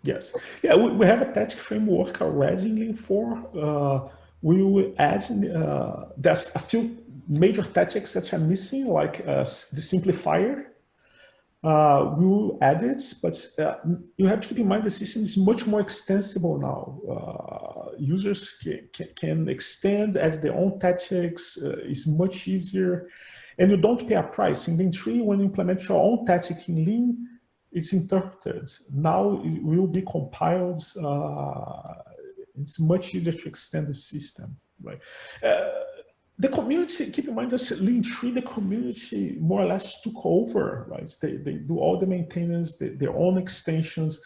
Yes. Yeah, we have a TATIC framework already in Lean 4. We will add, there's a few major TATICs that are missing, like the simplifier. We will add it, but you have to keep in mind the system is much more extensible now. Users can extend, add their own TATICs. It's much easier. And you don't pay a price. In Lean 3, when you implement your own TATIC in Lean, it's interpreted. Now it will be compiled. It's much easier to extend the system, right? The community, keep in mind that Lean 3, the community more or less took over, right? They do all the maintenance, their own extensions.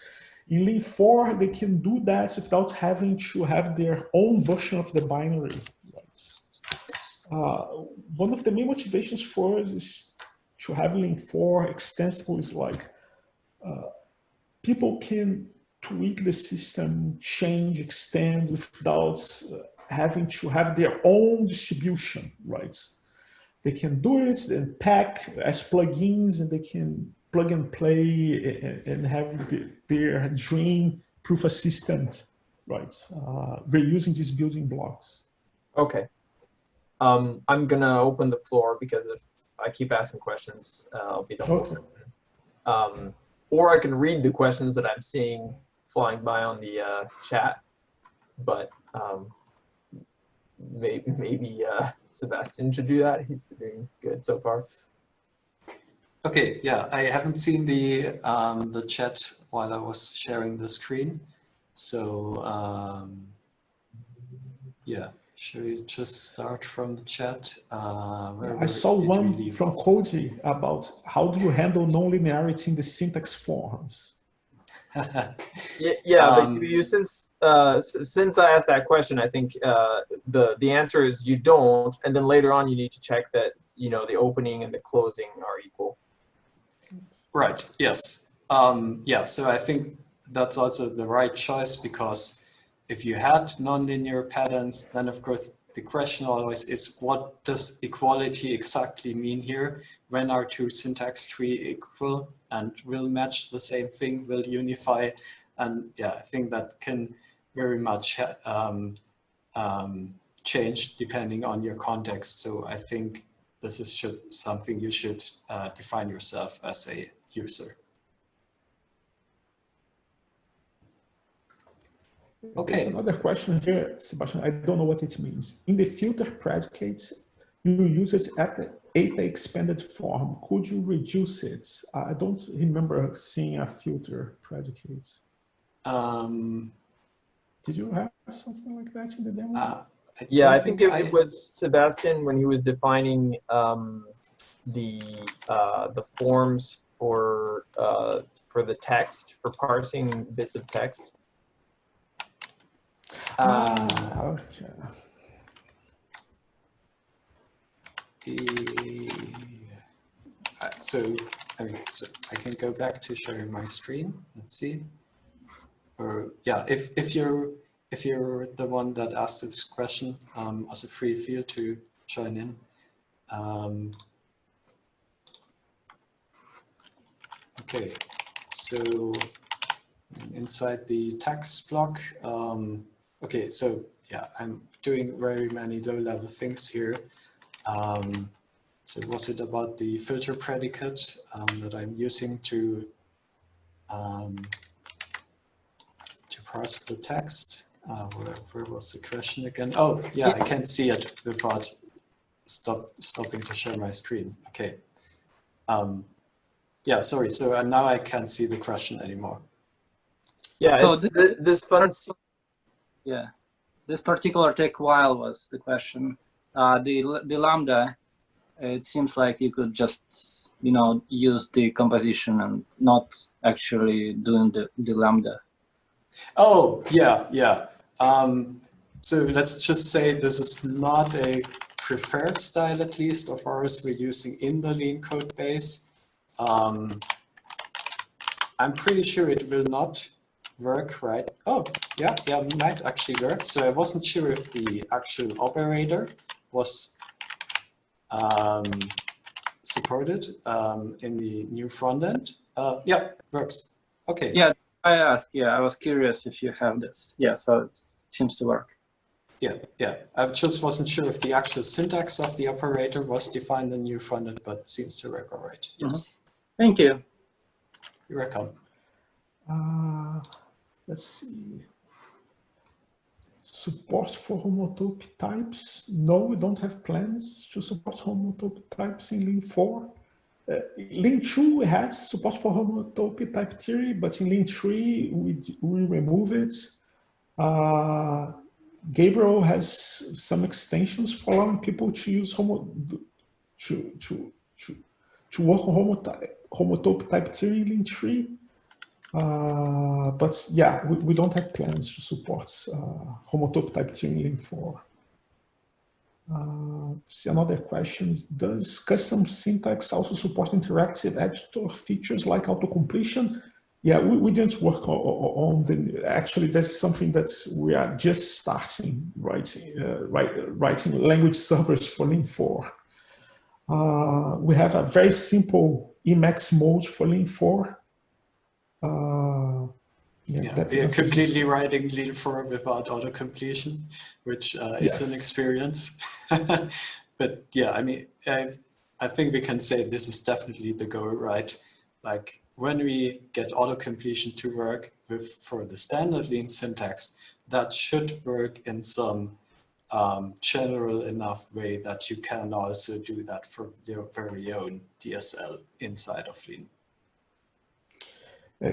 In Lean 4, they can do that without having to have their own version of the binary, right? One of the main motivations for us is to have Lean 4 extensible is like, people can tweak the system, change, extend without having to have their own distribution, right? They can do it and pack as plugins, and they can plug and play and have their dream proof assistant, right? We're using these building blocks. Okay. I'm gonna open the floor because if I keep asking questions, I'll be the whole session. Or I can read the questions that I'm seeing flying by on the chat, but maybe Sebastian should do that. He's been doing good so far. Okay, yeah, I haven't seen the chat while I was sharing the screen, so yeah. Should we just start from the chat? I saw one from Cody about how do you handle nonlinearity in the syntax forms. Yeah, but you, since I asked that question, I think the answer is you don't, and then later on you need to check that the opening and the closing are equal. Right. Yes. Yeah. So I think that's also the right choice, because if you had nonlinear patterns, then of course the question always is, what does equality exactly mean here? When are two syntax trees equal and will match the same thing, will unify? And yeah, I think that can very much change depending on your context. So I think this is something you should define yourself as a user. Okay. There's another question here, Sebastian. I don't know what it means. In the filter predicates, you use it ATA expanded form, could you reduce it? I don't remember seeing a filter predicates. Did you have something like that in the demo? Yeah, I think it was Sebastian when he was defining the forms for the text, for parsing bits of text. Okay. So I can go back to sharing my screen. Let's see. Or yeah, if you're the one that asked this question, also feel to join in. Okay, so inside the text block. Okay, so yeah, I'm doing very many low-level things here. So was it about the filter predicate that I'm using to parse the text? Where was the question again? Oh, yeah, I can't see it without stopping to share my screen. Okay. Yeah, sorry. So now I can't see the question anymore. Yeah, so it's this fun. Yeah, this particular take while was the question. The lambda, it seems like you could just, you know, use the composition and not actually doing the lambda. Oh, yeah, yeah. So let's just say this is not a preferred style, at least, of ours we're using in the Lean code base. I'm pretty sure it will not work, right? Oh, yeah, it might actually work. So I wasn't sure if the actual operator was supported in the new front end. Yeah, works. Okay. Yeah, I asked. Yeah, I was curious if you have this. Yeah, so it seems to work. Yeah, yeah. I just wasn't sure if the actual syntax of the operator was defined in new front end, but seems to work all right. Yes. Thank you. You're welcome. Let's see. Support for homotope types. No, we don't have plans to support homotope types in Lean 4. Lean 2 has support for homotope type theory, but in Lean 3, we remove it. Gabriel has some extensions for allowing people to use to work on homotope type theory in Lean 3. But yeah, we don't have plans to support homotope type theory in Lean 4. See, another question is, does custom syntax also support interactive editor features like autocompletion? Yeah, we didn't work on the, actually that's something that we are just starting writing language servers for Lean 4. We have a very simple Emacs mode for Lean 4. Yeah, we are completely writing Lean 4 without auto-completion, which is an experience. But yeah, I mean, I think we can say this is definitely the goal, right? Like when we get auto-completion to work for the standard Lean syntax, that should work in some general enough way that you can also do that for your very own DSL inside of Lean.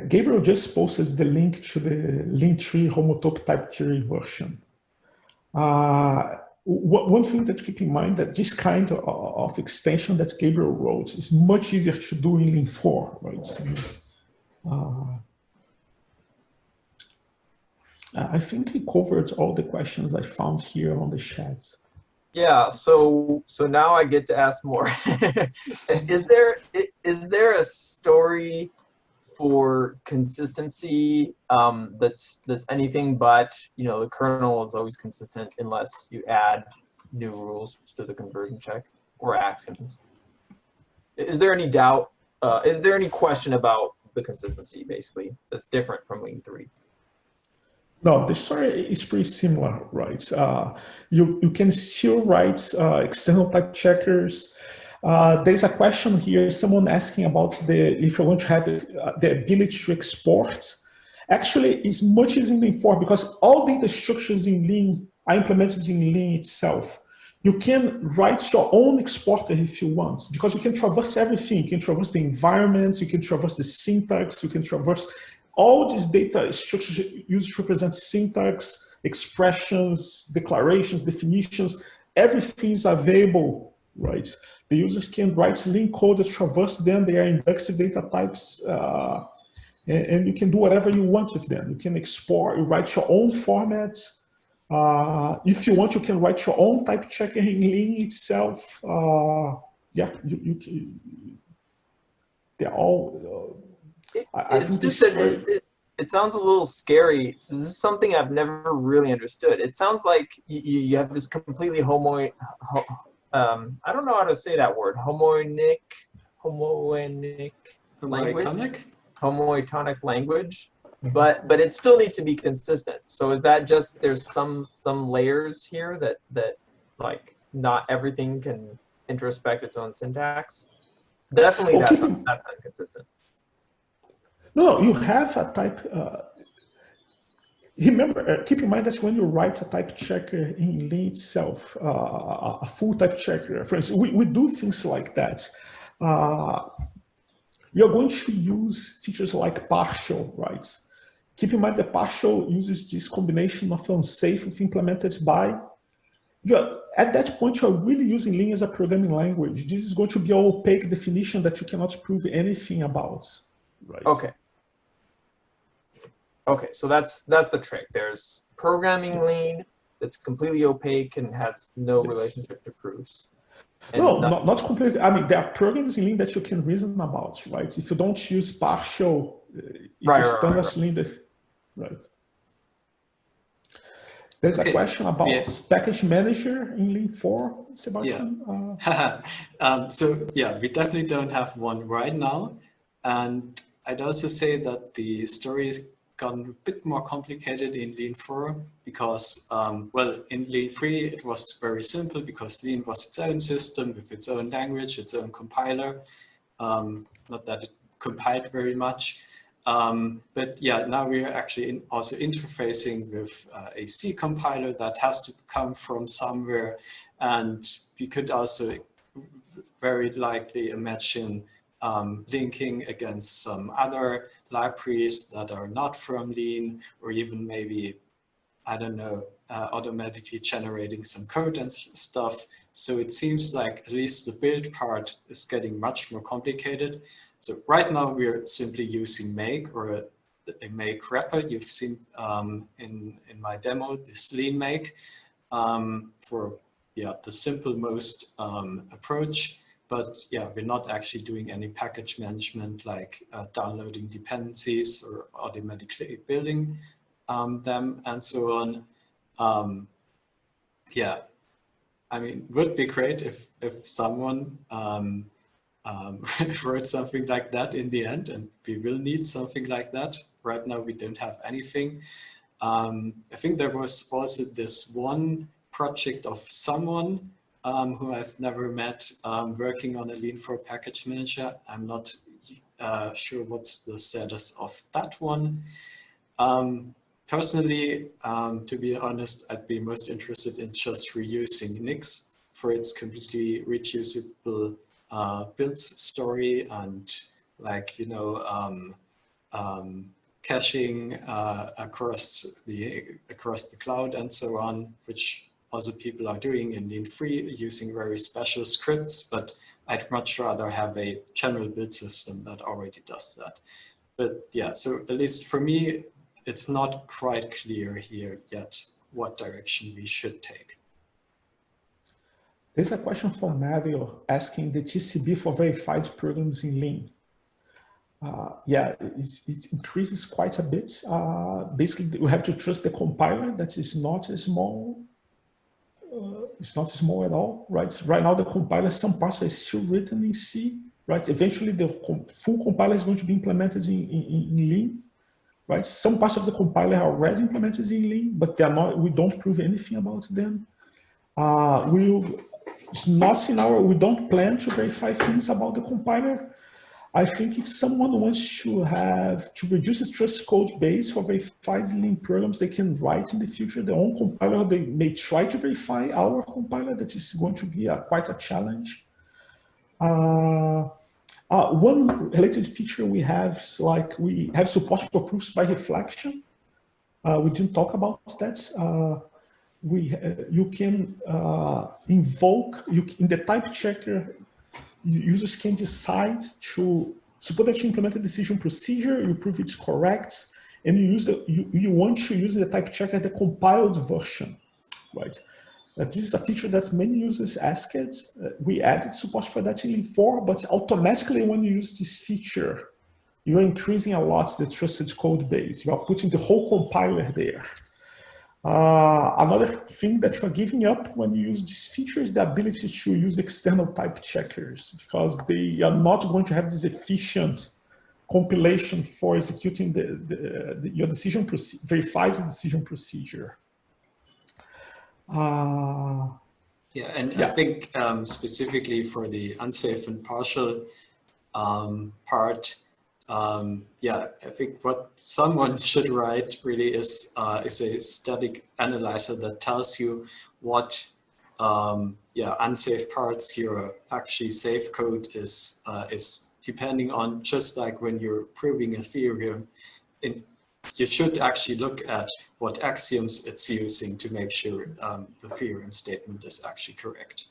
Gabriel just posted the link to the Lean 3 homotope type theory version. One thing that keep in mind that this kind of extension that Gabriel wrote is much easier to do in Lean 4, right? So, I think we covered all the questions I found here on the chat. Yeah, so now I get to ask more. Is there a story for consistency that's anything but, you know, the kernel is always consistent unless you add new rules to the conversion check or axioms? Is there any doubt? Is there any question about the consistency basically that's different from Lean 3? No, the story is pretty similar, right? You can still write external type checkers. There's a question here, someone asking about if you want to have the ability to export. Actually, it's much easier in Lean 4 because all data structures in Lean are implemented in Lean itself. You can write your own exporter if you want, because you can traverse everything. You can traverse the environments, you can traverse the syntax, you can traverse all these data structures used to represent syntax, expressions, declarations, definitions. Everything is available, right? The user can write Lean code that traverse them. They are inductive data types, and you can do whatever you want with them. You can export, you write your own formats. If you want, you can write your own type checker in Lean itself. Yeah, they're all. It's just that it sounds a little scary. This is something I've never really understood. It sounds like you have this completely I don't know how to say that word. Homoetic language. But it still needs to be consistent. So is that just there's some layers here that like not everything can introspect its own syntax? So definitely that's inconsistent. No, you have a type. Remember, keep in mind that when you write a type checker in Lean itself, a full type checker, for instance, we do things like that. We are going to use features like partial, right? Keep in mind that partial uses this combination of unsafe with implemented by. At that point, you're really using Lean as a programming language. This is going to be an opaque definition that you cannot prove anything about, right? Okay, so that's the trick. There's programming Lean that's completely opaque and has no relationship to proofs. And no, not completely. I mean, there are programs in Lean that you can reason about, right? If you don't use partial, it's a standard Lean. Right. There's a question about package manager in Lean 4, Sebastian. Yeah. So yeah, we definitely don't have one right now. And I'd also say that the story has gotten a bit more complicated in Lean 4 because, well, in Lean 3, it was very simple because Lean was its own system with its own language, its own compiler. Not that it compiled very much. But yeah, now we are actually also interfacing with a C compiler that has to come from somewhere. And we could also very likely imagine linking against some other libraries that are not from Lean, or even maybe, I don't know, automatically generating some code and stuff. So it seems like at least the build part is getting much more complicated. So right now we're simply using make or a make wrapper. You've seen in my demo this Lean make for the simple most approach. But yeah, we're not actually doing any package management like downloading dependencies or automatically building them and so on. Yeah, I mean, would be great if someone wrote something like that in the end, and we will need something like that. Right now, we don't have anything. I think there was also this one project of someone who I've never met working on a Lean 4 package manager. I'm not sure what's the status of that one. Personally, to be honest, I'd be most interested in just reusing Nix for its completely reusable build story and, like, you know, caching across the cloud and so on, which also people are doing in Lean 3 using very special scripts, but I'd much rather have a general build system that already does that. But yeah, so at least for me, it's not quite clear here yet what direction we should take. There's a question from Mario asking the TCB for verified programs in Lean. Yeah, it increases quite a bit. Basically, we have to trust the compiler that is not a small. It's not small at all, right? Right now, the compiler, some parts are still written in C, right? Eventually, the full compiler is going to be implemented in Lean, right? Some parts of the compiler are already implemented in Lean, but they're not. We don't prove anything about them. It's not in our. We don't plan to verify things about the compiler. I think if someone wants to reduce the trust code base for verified link programs, they can write in the future their own compiler. They may try to verify our compiler. That is going to be quite a challenge. One related feature we have is like we have support for proofs by reflection. We didn't talk about that. You can invoke in the type checker. Users can decide to suppose that you implement a decision procedure, you prove it's correct, and you want to use the type checker the compiled version, right? This is a feature that many users asked. We added support for that in Link 4, but automatically when you use this feature, you're increasing a lot the trusted code base. You are putting the whole compiler there. Another thing that you're giving up when you use this feature is the ability to use external type checkers, because they are not going to have this efficient compilation for executing your decision procedure, verifies the decision procedure. Yeah, and I think specifically for the unsafe and partial part, yeah, I think what someone should write really is a static analyzer that tells you what unsafe parts your actually safe code is depending on, just like when you're proving a theorem. You should actually look at what axioms it's using to make sure the theorem statement is actually correct.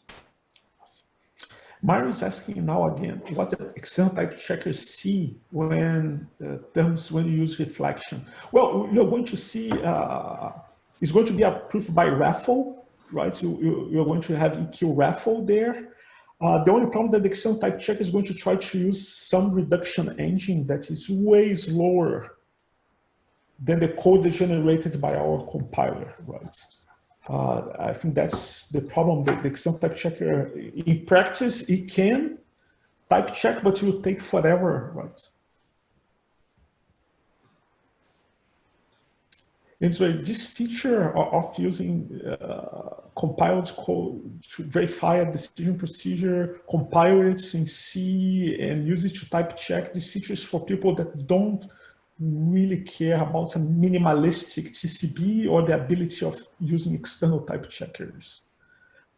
Mario is asking now again, what the external type checkers see when you use reflection? Well, you're going to see, it's going to be approved by raffle, right? You're going to have EQ raffle there. The only problem that the external type checker is going to try to use some reduction engine that is way slower than the code generated by our compiler, right? I think that's the problem. The external type checker, in practice, it can type check, but it will take forever, right? And so this feature of using compiled code to verify a decision procedure, compile it in C and use it to type check, this feature is for people that don't really care about a minimalistic TCB or the ability of using external type checkers.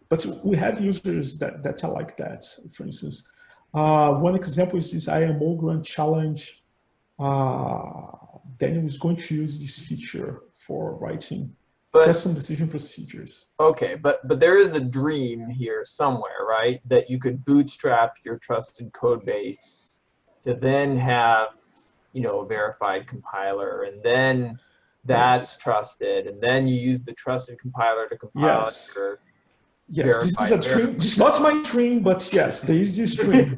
But we have users that are like that. For instance, one example is this IMO Grand Challenge. Daniel is going to use this feature for writing custom decision procedures. Okay, but there is a dream here somewhere, right? That you could bootstrap your trusted code base to then have, you know, a verified compiler, and then that's trusted, and then you use the trusted compiler to compile your this is a dream. This is not my dream, but yes, there is this dream.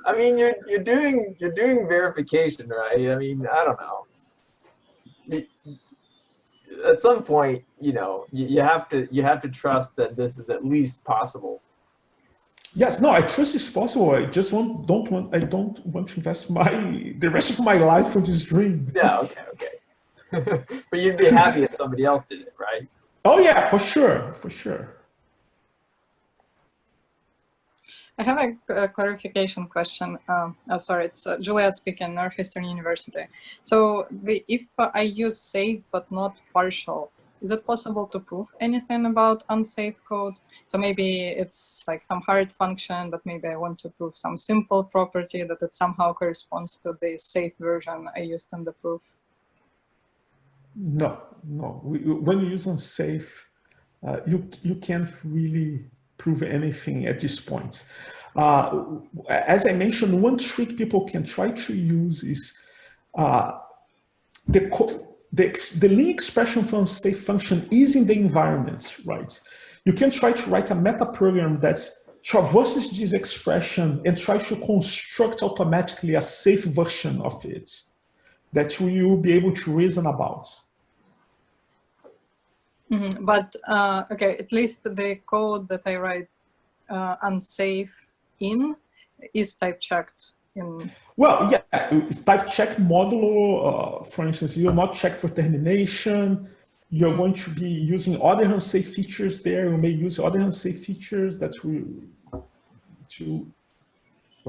I mean, you're doing verification, right? I mean, I don't know. At some point, you know, you have to trust that this is at least possible. Yes, no, I trust it's possible. I just don't want to invest the rest of my life for this dream. Yeah, okay. But you'd be happy if somebody else did it, right? Oh yeah, for sure, for sure. I have a clarification question. Sorry, it's Juliet speaking, Northeastern University. So if I use safe but not partial, is it possible to prove anything about unsafe code? So maybe it's like some hard function, but maybe I want to prove some simple property that it somehow corresponds to the safe version I used in the proof. No. When you use unsafe, you can't really prove anything at this point. As I mentioned, one trick people can try to use is the link expression for unsafe function is in the environment, right? You can try to write a meta program that traverses this expression and tries to construct automatically a safe version of it that we will be able to reason about. Mm-hmm. But okay, at least the code that I write unsafe in is type checked in. Well, yeah, type check modulo, for instance, you will not check for termination. You're going to be using other unsafe features there. You may use other unsafe features that will to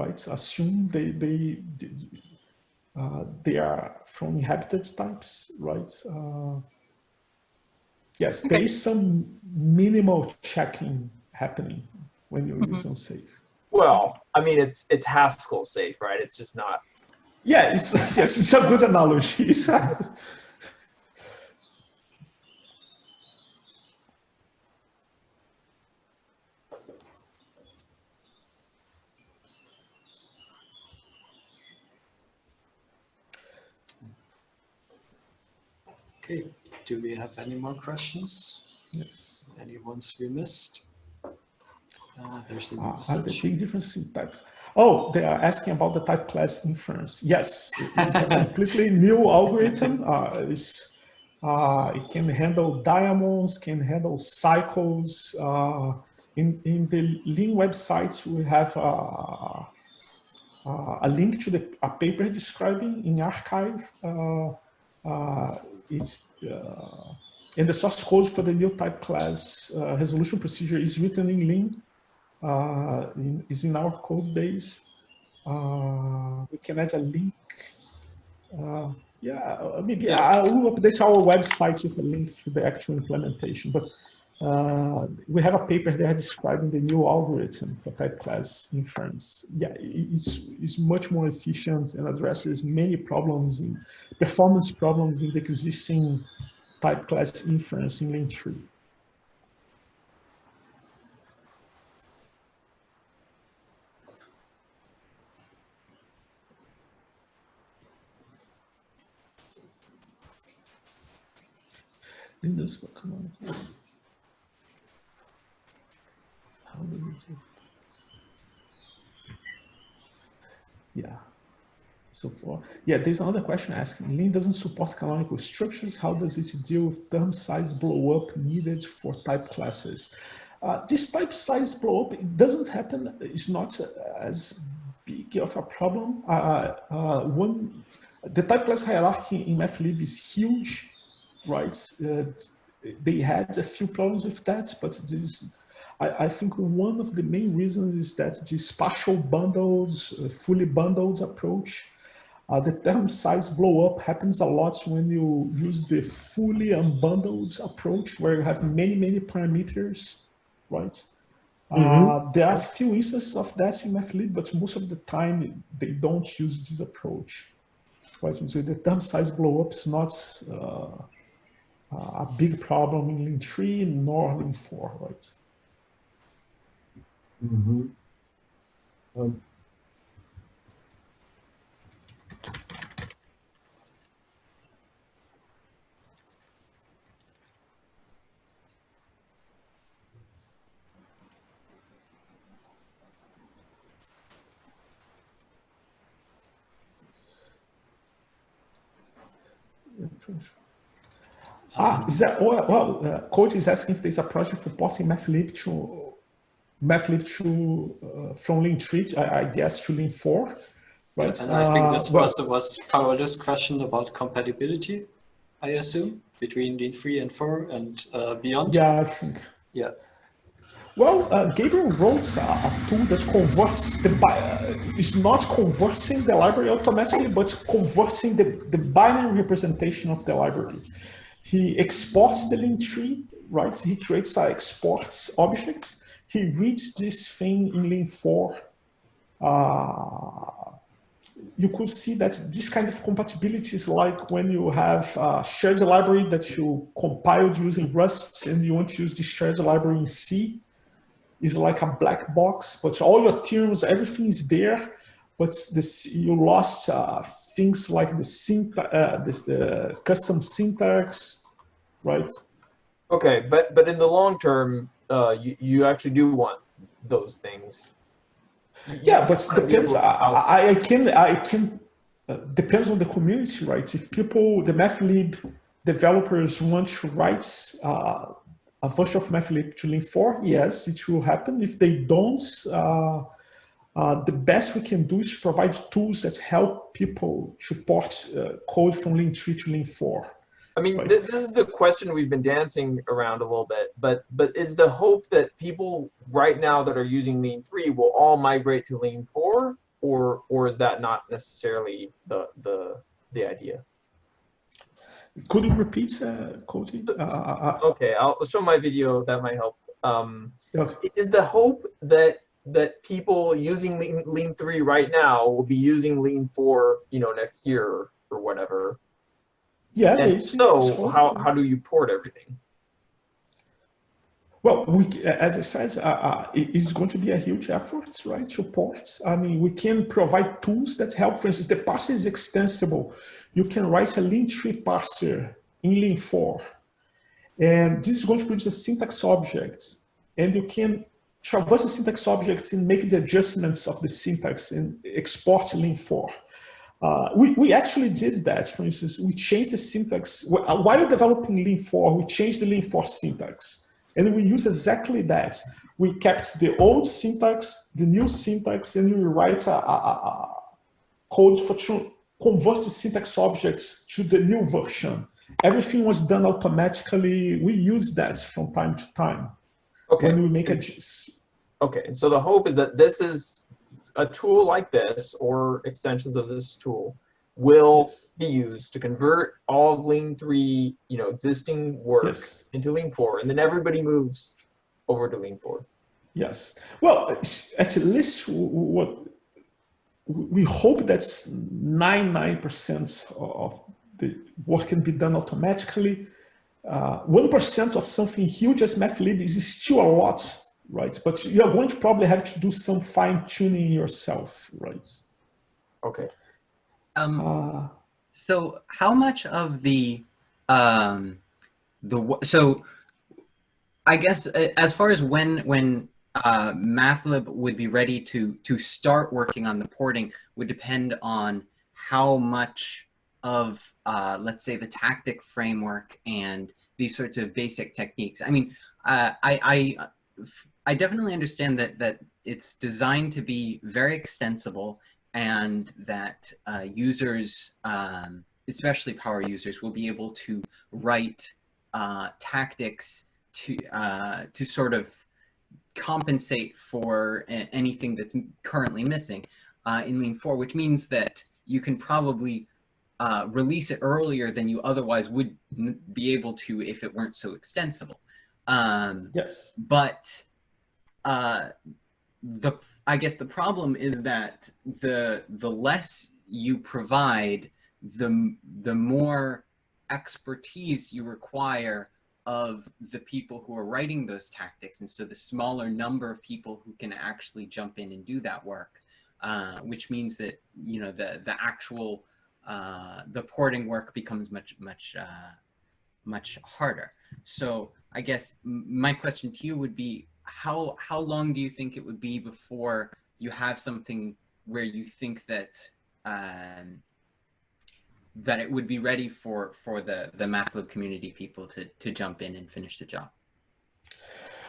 right? Assume they are from inhabited types, right? Yes, there is some minimal checking happening when you use unsafe. Well, I mean, it's Haskell safe, right? It's just not. Yeah, yes, it's a good analogy. Okay, do we have any more questions? Yes. Any ones we missed? There's a Are the message. big difference in type? Oh, they are asking about the type class inference. Yes, it's a completely new algorithm. It can handle diamonds, can handle cycles. In the Lean websites, we have a link to a paper describing in archive. And the source code for the new type class resolution procedure is written in Lean. Is in our code base. We can add a link. Maybe I will update our website with a link to the actual implementation. But we have a paper there describing the new algorithm for type class inference. Yeah, it's much more efficient and addresses many problems, performance problems in the existing type class inference in Lean 3. Windows, come on. How do we do? Yeah. So there's another question asking, Lean doesn't support canonical structures. How does it deal with term size blow up needed for type classes? This type size blow up, it doesn't happen. It's not as big of a problem. The type class hierarchy in mathlib is huge, right? They had a few problems with that, but I think one of the main reasons is that the spatial bundles, fully bundled approach, the term size blow up happens a lot when you use the fully unbundled approach where you have many parameters, right? There are a few instances of that in mathlib, but most of the time they don't use this approach, right? And so the term size blow up is not a big problem in Lean 3 nor Lean 4, right? Is that Coach is asking if there's a project for porting mathlib from Lean 3, I guess, to Lean 4, right? Yeah, and I think this was Paolo's question about compatibility, I assume, between Lean 3 and 4 and beyond. Yeah, I think. Yeah. Well, Gabriel wrote a tool that converts it's not converting the library automatically, but converting the binary representation of the library. He exports the Lean tree, right? He creates exports objects. He reads this thing in Lean 4. You could see that this kind of compatibility is like when you have a shared library that you compiled using Rust and you want to use this shared library in C. Is like a black box, but all your terms, everything is there, but you lost things like the custom syntax, right? Okay, but in the long term, you actually do want those things. Yeah, but depends. I can depends on the community, right? If people, the mathlib developers want to write a version of mathlib to Lean 4, yes, it will happen. If they don't, the best we can do is provide tools that help people to port code from Lean 3 to Lean 4. I mean, right? this is the question we've been dancing around a little bit, but is the hope that people right now that are using Lean 3 will all migrate to Lean 4? or is that not necessarily the idea? Could you repeat, Cody? Okay, I'll show my video. That might help. Okay. Is the hope that people using Lean 3 right now will be using Lean 4, next year or whatever? Yeah, And so, how do you port everything? Well, as I said, it is going to be a huge effort, right, to port. I mean, we can provide tools that help. For instance, the parser is extensible. You can write a Lean 3 parser in Lean 4. And this is going to produce a syntax object. And you can traverse the syntax objects and make the adjustments of the syntax and export Lean 4. We actually did that. For instance, we changed the syntax. While developing Lean 4, we changed the Lean 4 syntax. And we use exactly that. We kept the old syntax, the new syntax, and we write a code to convert the syntax objects to the new version. Everything was done automatically. We use that from time to time. Okay. When we make adjustments. Okay, and so the hope is that this is a tool like this, or extensions of this tool, will be used to convert all of Lean 3, existing work into Lean 4, and then everybody moves over to Lean 4. Yes. Well, at least what we hope that 99% of the work can be done automatically. 1% of something huge as MathLib is still a lot, right? But you are going to probably have to do some fine tuning yourself, right? Okay. So how much of so I guess as far as when MathLib would be ready to start working on the porting would depend on how much of let's say the tactic framework and these sorts of basic techniques. I mean, I definitely understand that it's designed to be very extensible, and that users, especially power users, will be able to write tactics to sort of compensate for anything that's currently missing in Lean 4, which means that you can probably release it earlier than you otherwise would be able to if it weren't so extensible. Yes. But I guess the problem is that the less you provide, the more expertise you require of the people who are writing those tactics, and so the smaller number of people who can actually jump in and do that work, which means that the actual the porting work becomes much harder. So I guess my question to you would be, how long do you think it would be before you have something where you think that that it would be ready for the MathLib community people to jump in and finish the job?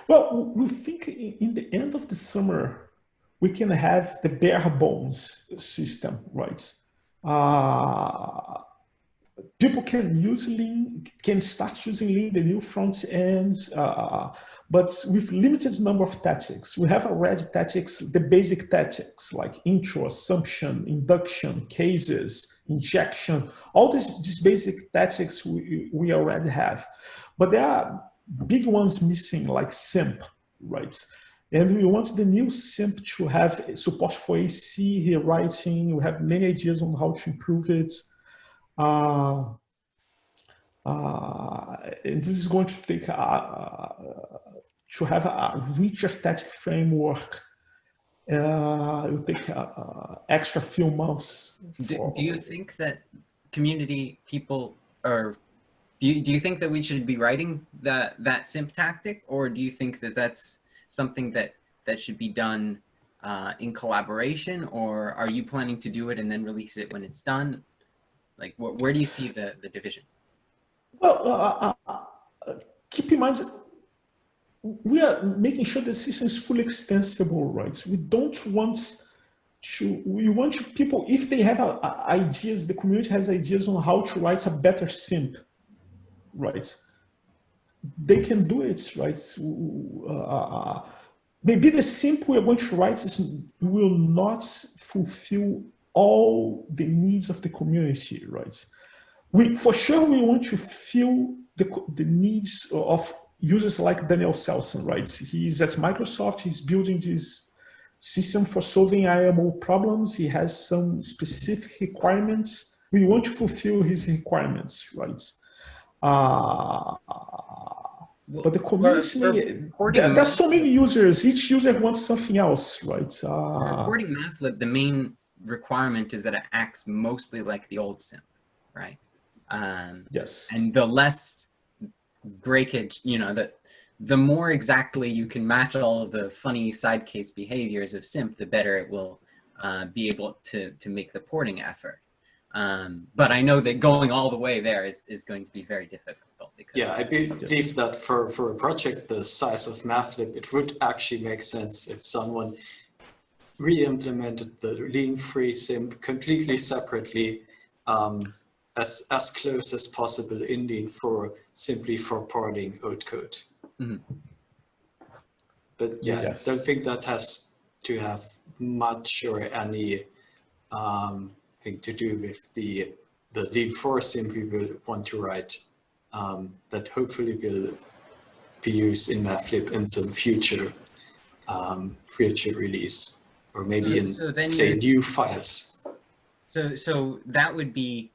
Well, we think in the end of the summer, we can have the bare bones system, right? People can use Lean, can start using Lean, the new front ends, but with limited number of tactics. We have already tactics, the basic tactics like intro, assumption, induction, cases, injection, all these basic tactics we already have. But there are big ones missing, like simp, right? And we want the new simp to have support for AC rewriting. We have many ideas on how to improve it. And this is going to take to have a richer tactic framework. It will take extra few months. Do you think that community people are? Do you think that we should be writing that simp tactic, or do you think that that's something that should be done in collaboration, or are you planning to do it and then release it when it's done? Like, where do you see the division? Well, keep in mind, we are making sure the system is fully extensible, right? We don't want to, we want people, if they have ideas, the community has ideas on how to write a better simp, right? They can do it, right? maybe the simp we're going to write will not fulfill all the needs of the community, right? For sure, we want to fill the needs of users like Daniel Selson, right? He's at Microsoft, he's building this system for solving IMO problems. He has some specific requirements. We want to fulfill his requirements, right? But the community, there's so many users. Each user wants something else, right? Reporting Mathlib, the main requirement is that it acts mostly like the old simp, right? Yes. And the less breakage, you know, the more exactly you can match all of the funny side case behaviors of simp, the better it will be able to make the porting effort. But I know that going all the way there is going to be very difficult. Because yeah, I believe that for a project the size of Mathlib, it would actually make sense if someone re-implemented the lean-free simp completely separately, as close as possible in Lean4, simply for porting old code. Mm-hmm. But yeah, yes. I don't think that has to have much or any thing to do with the Lean4 simp we will want to write, that hopefully will be used in Mathlib in some future release, or maybe in say new files. So that would be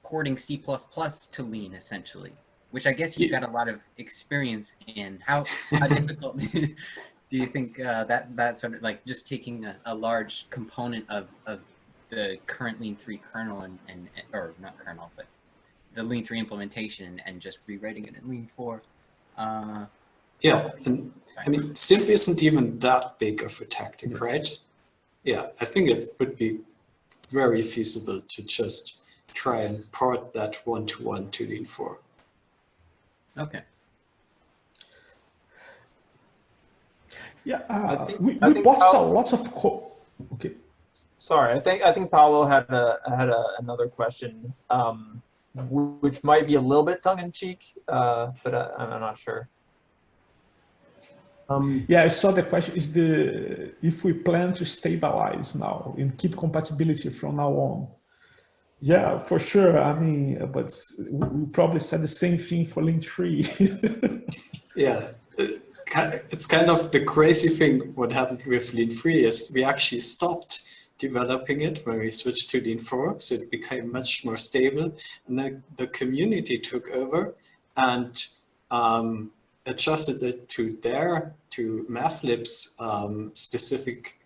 porting C++ to Lean essentially, which I guess you've got a lot of experience in. How difficult do you think that sort of like just taking a large component of the current Lean3 kernel and or not kernel, but the Lean3 implementation and just rewriting it in Lean4? Yeah, and I mean, simp isn't even that big of a tactic, right? Yeah, I think it would be very feasible to just try and port that one-to-one to Lean4. Okay. Yeah, we bought a lot of code. Okay. Sorry, I think Paolo had another question, which might be a little bit tongue-in-cheek, but I'm not sure. Yeah, I saw the question is if we plan to stabilize now and keep compatibility from now on. Yeah, for sure. I mean, but we probably said the same thing for Lean3. Yeah, it's kind of the crazy thing. What happened with Lean3 is we actually stopped developing it when we switched to Lean4, so it became much more stable, and then the community took over and adjusted it to Mathlib's specific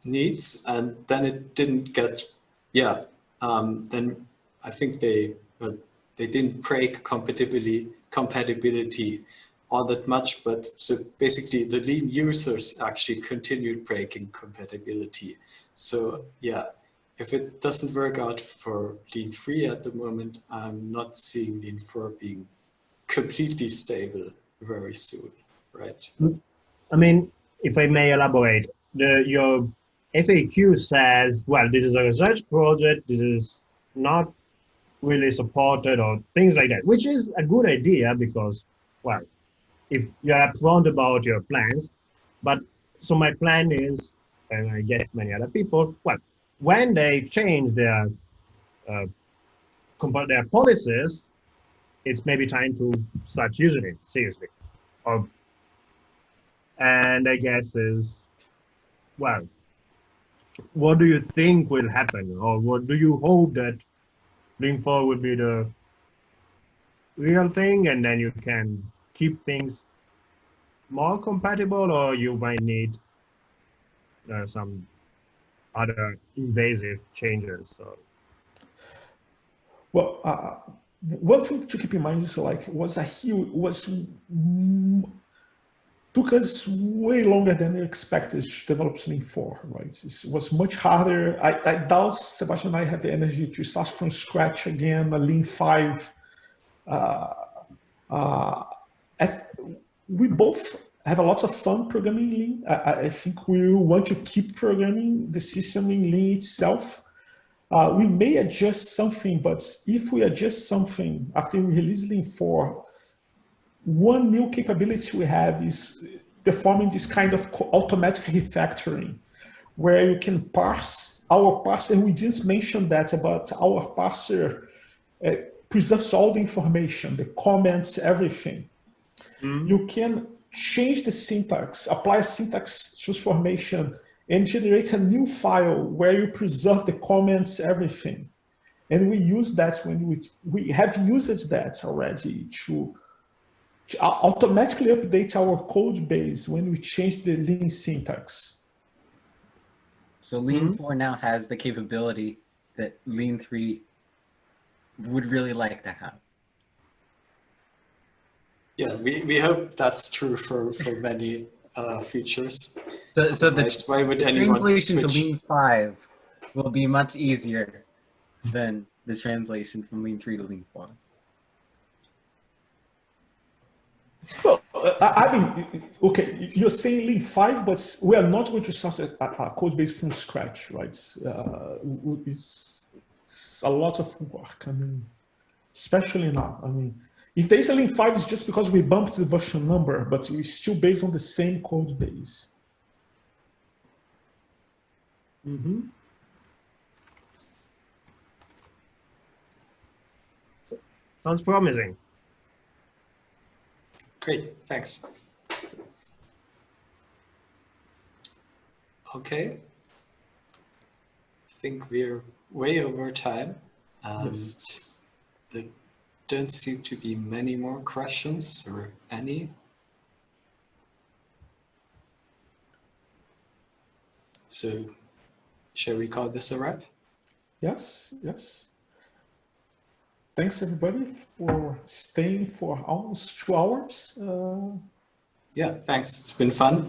needs, and then it didn't get, then I think they didn't break compatibility all that much, but so basically the Lean users actually continued breaking compatibility. So yeah, if it doesn't work out for Lean3 at the moment, I'm not seeing Lean4 being completely stable very soon, right? I mean, if I may elaborate, your FAQ says, well, this is a research project, this is not really supported or things like that, which is a good idea because, well, if you're upfront about your plans, but so my plan is, and I guess many other people, well, when they change their policies, it's maybe time to start using it seriously. And I guess is, well, what do you think will happen, or what do you hope that Lean4 will be the real thing, and then you can keep things more compatible, or you might need some other invasive changes? So. Well, one thing to keep in mind is took us way longer than we expected to develop Lean4, right? It was much harder. I doubt Sebastian and I have the energy to start from scratch again, a Lean5. We both have a lot of fun programming Lean. I think we want to keep programming the system in Lean itself. We may adjust something, but if we adjust something after we release Lean4, one new capability we have is performing this kind of automatic refactoring, where you can parse our parser. We just mentioned that about our parser preserves all the information, the comments, everything. You can change the syntax, apply syntax transformation, and generate a new file where you preserve the comments, everything. And we use that when we have used that already to automatically update our code base when we change the Lean syntax. So Lean 4 now has the capability that Lean 3 would really like to have. Yeah, we hope that's true for many features. So Why would the anyone translation to switch? Lean 5 will be much easier than the translation from Lean 3 to Lean 4. Well, I mean, okay, you're saying Lean 5, but we are not going to start a code base from scratch, right? It's a lot of work. I mean, especially now. I mean, if there is a Lean 5, it's just because we bumped the version number, but we're still based on the same code base. Sounds promising. Great, thanks. Okay. I think we're way over time. Yes. There don't seem to be many more questions or any. So shall we call this a wrap? Yes, yes. Thanks everybody for staying for almost 2 hours. Yeah, thanks. It's been fun.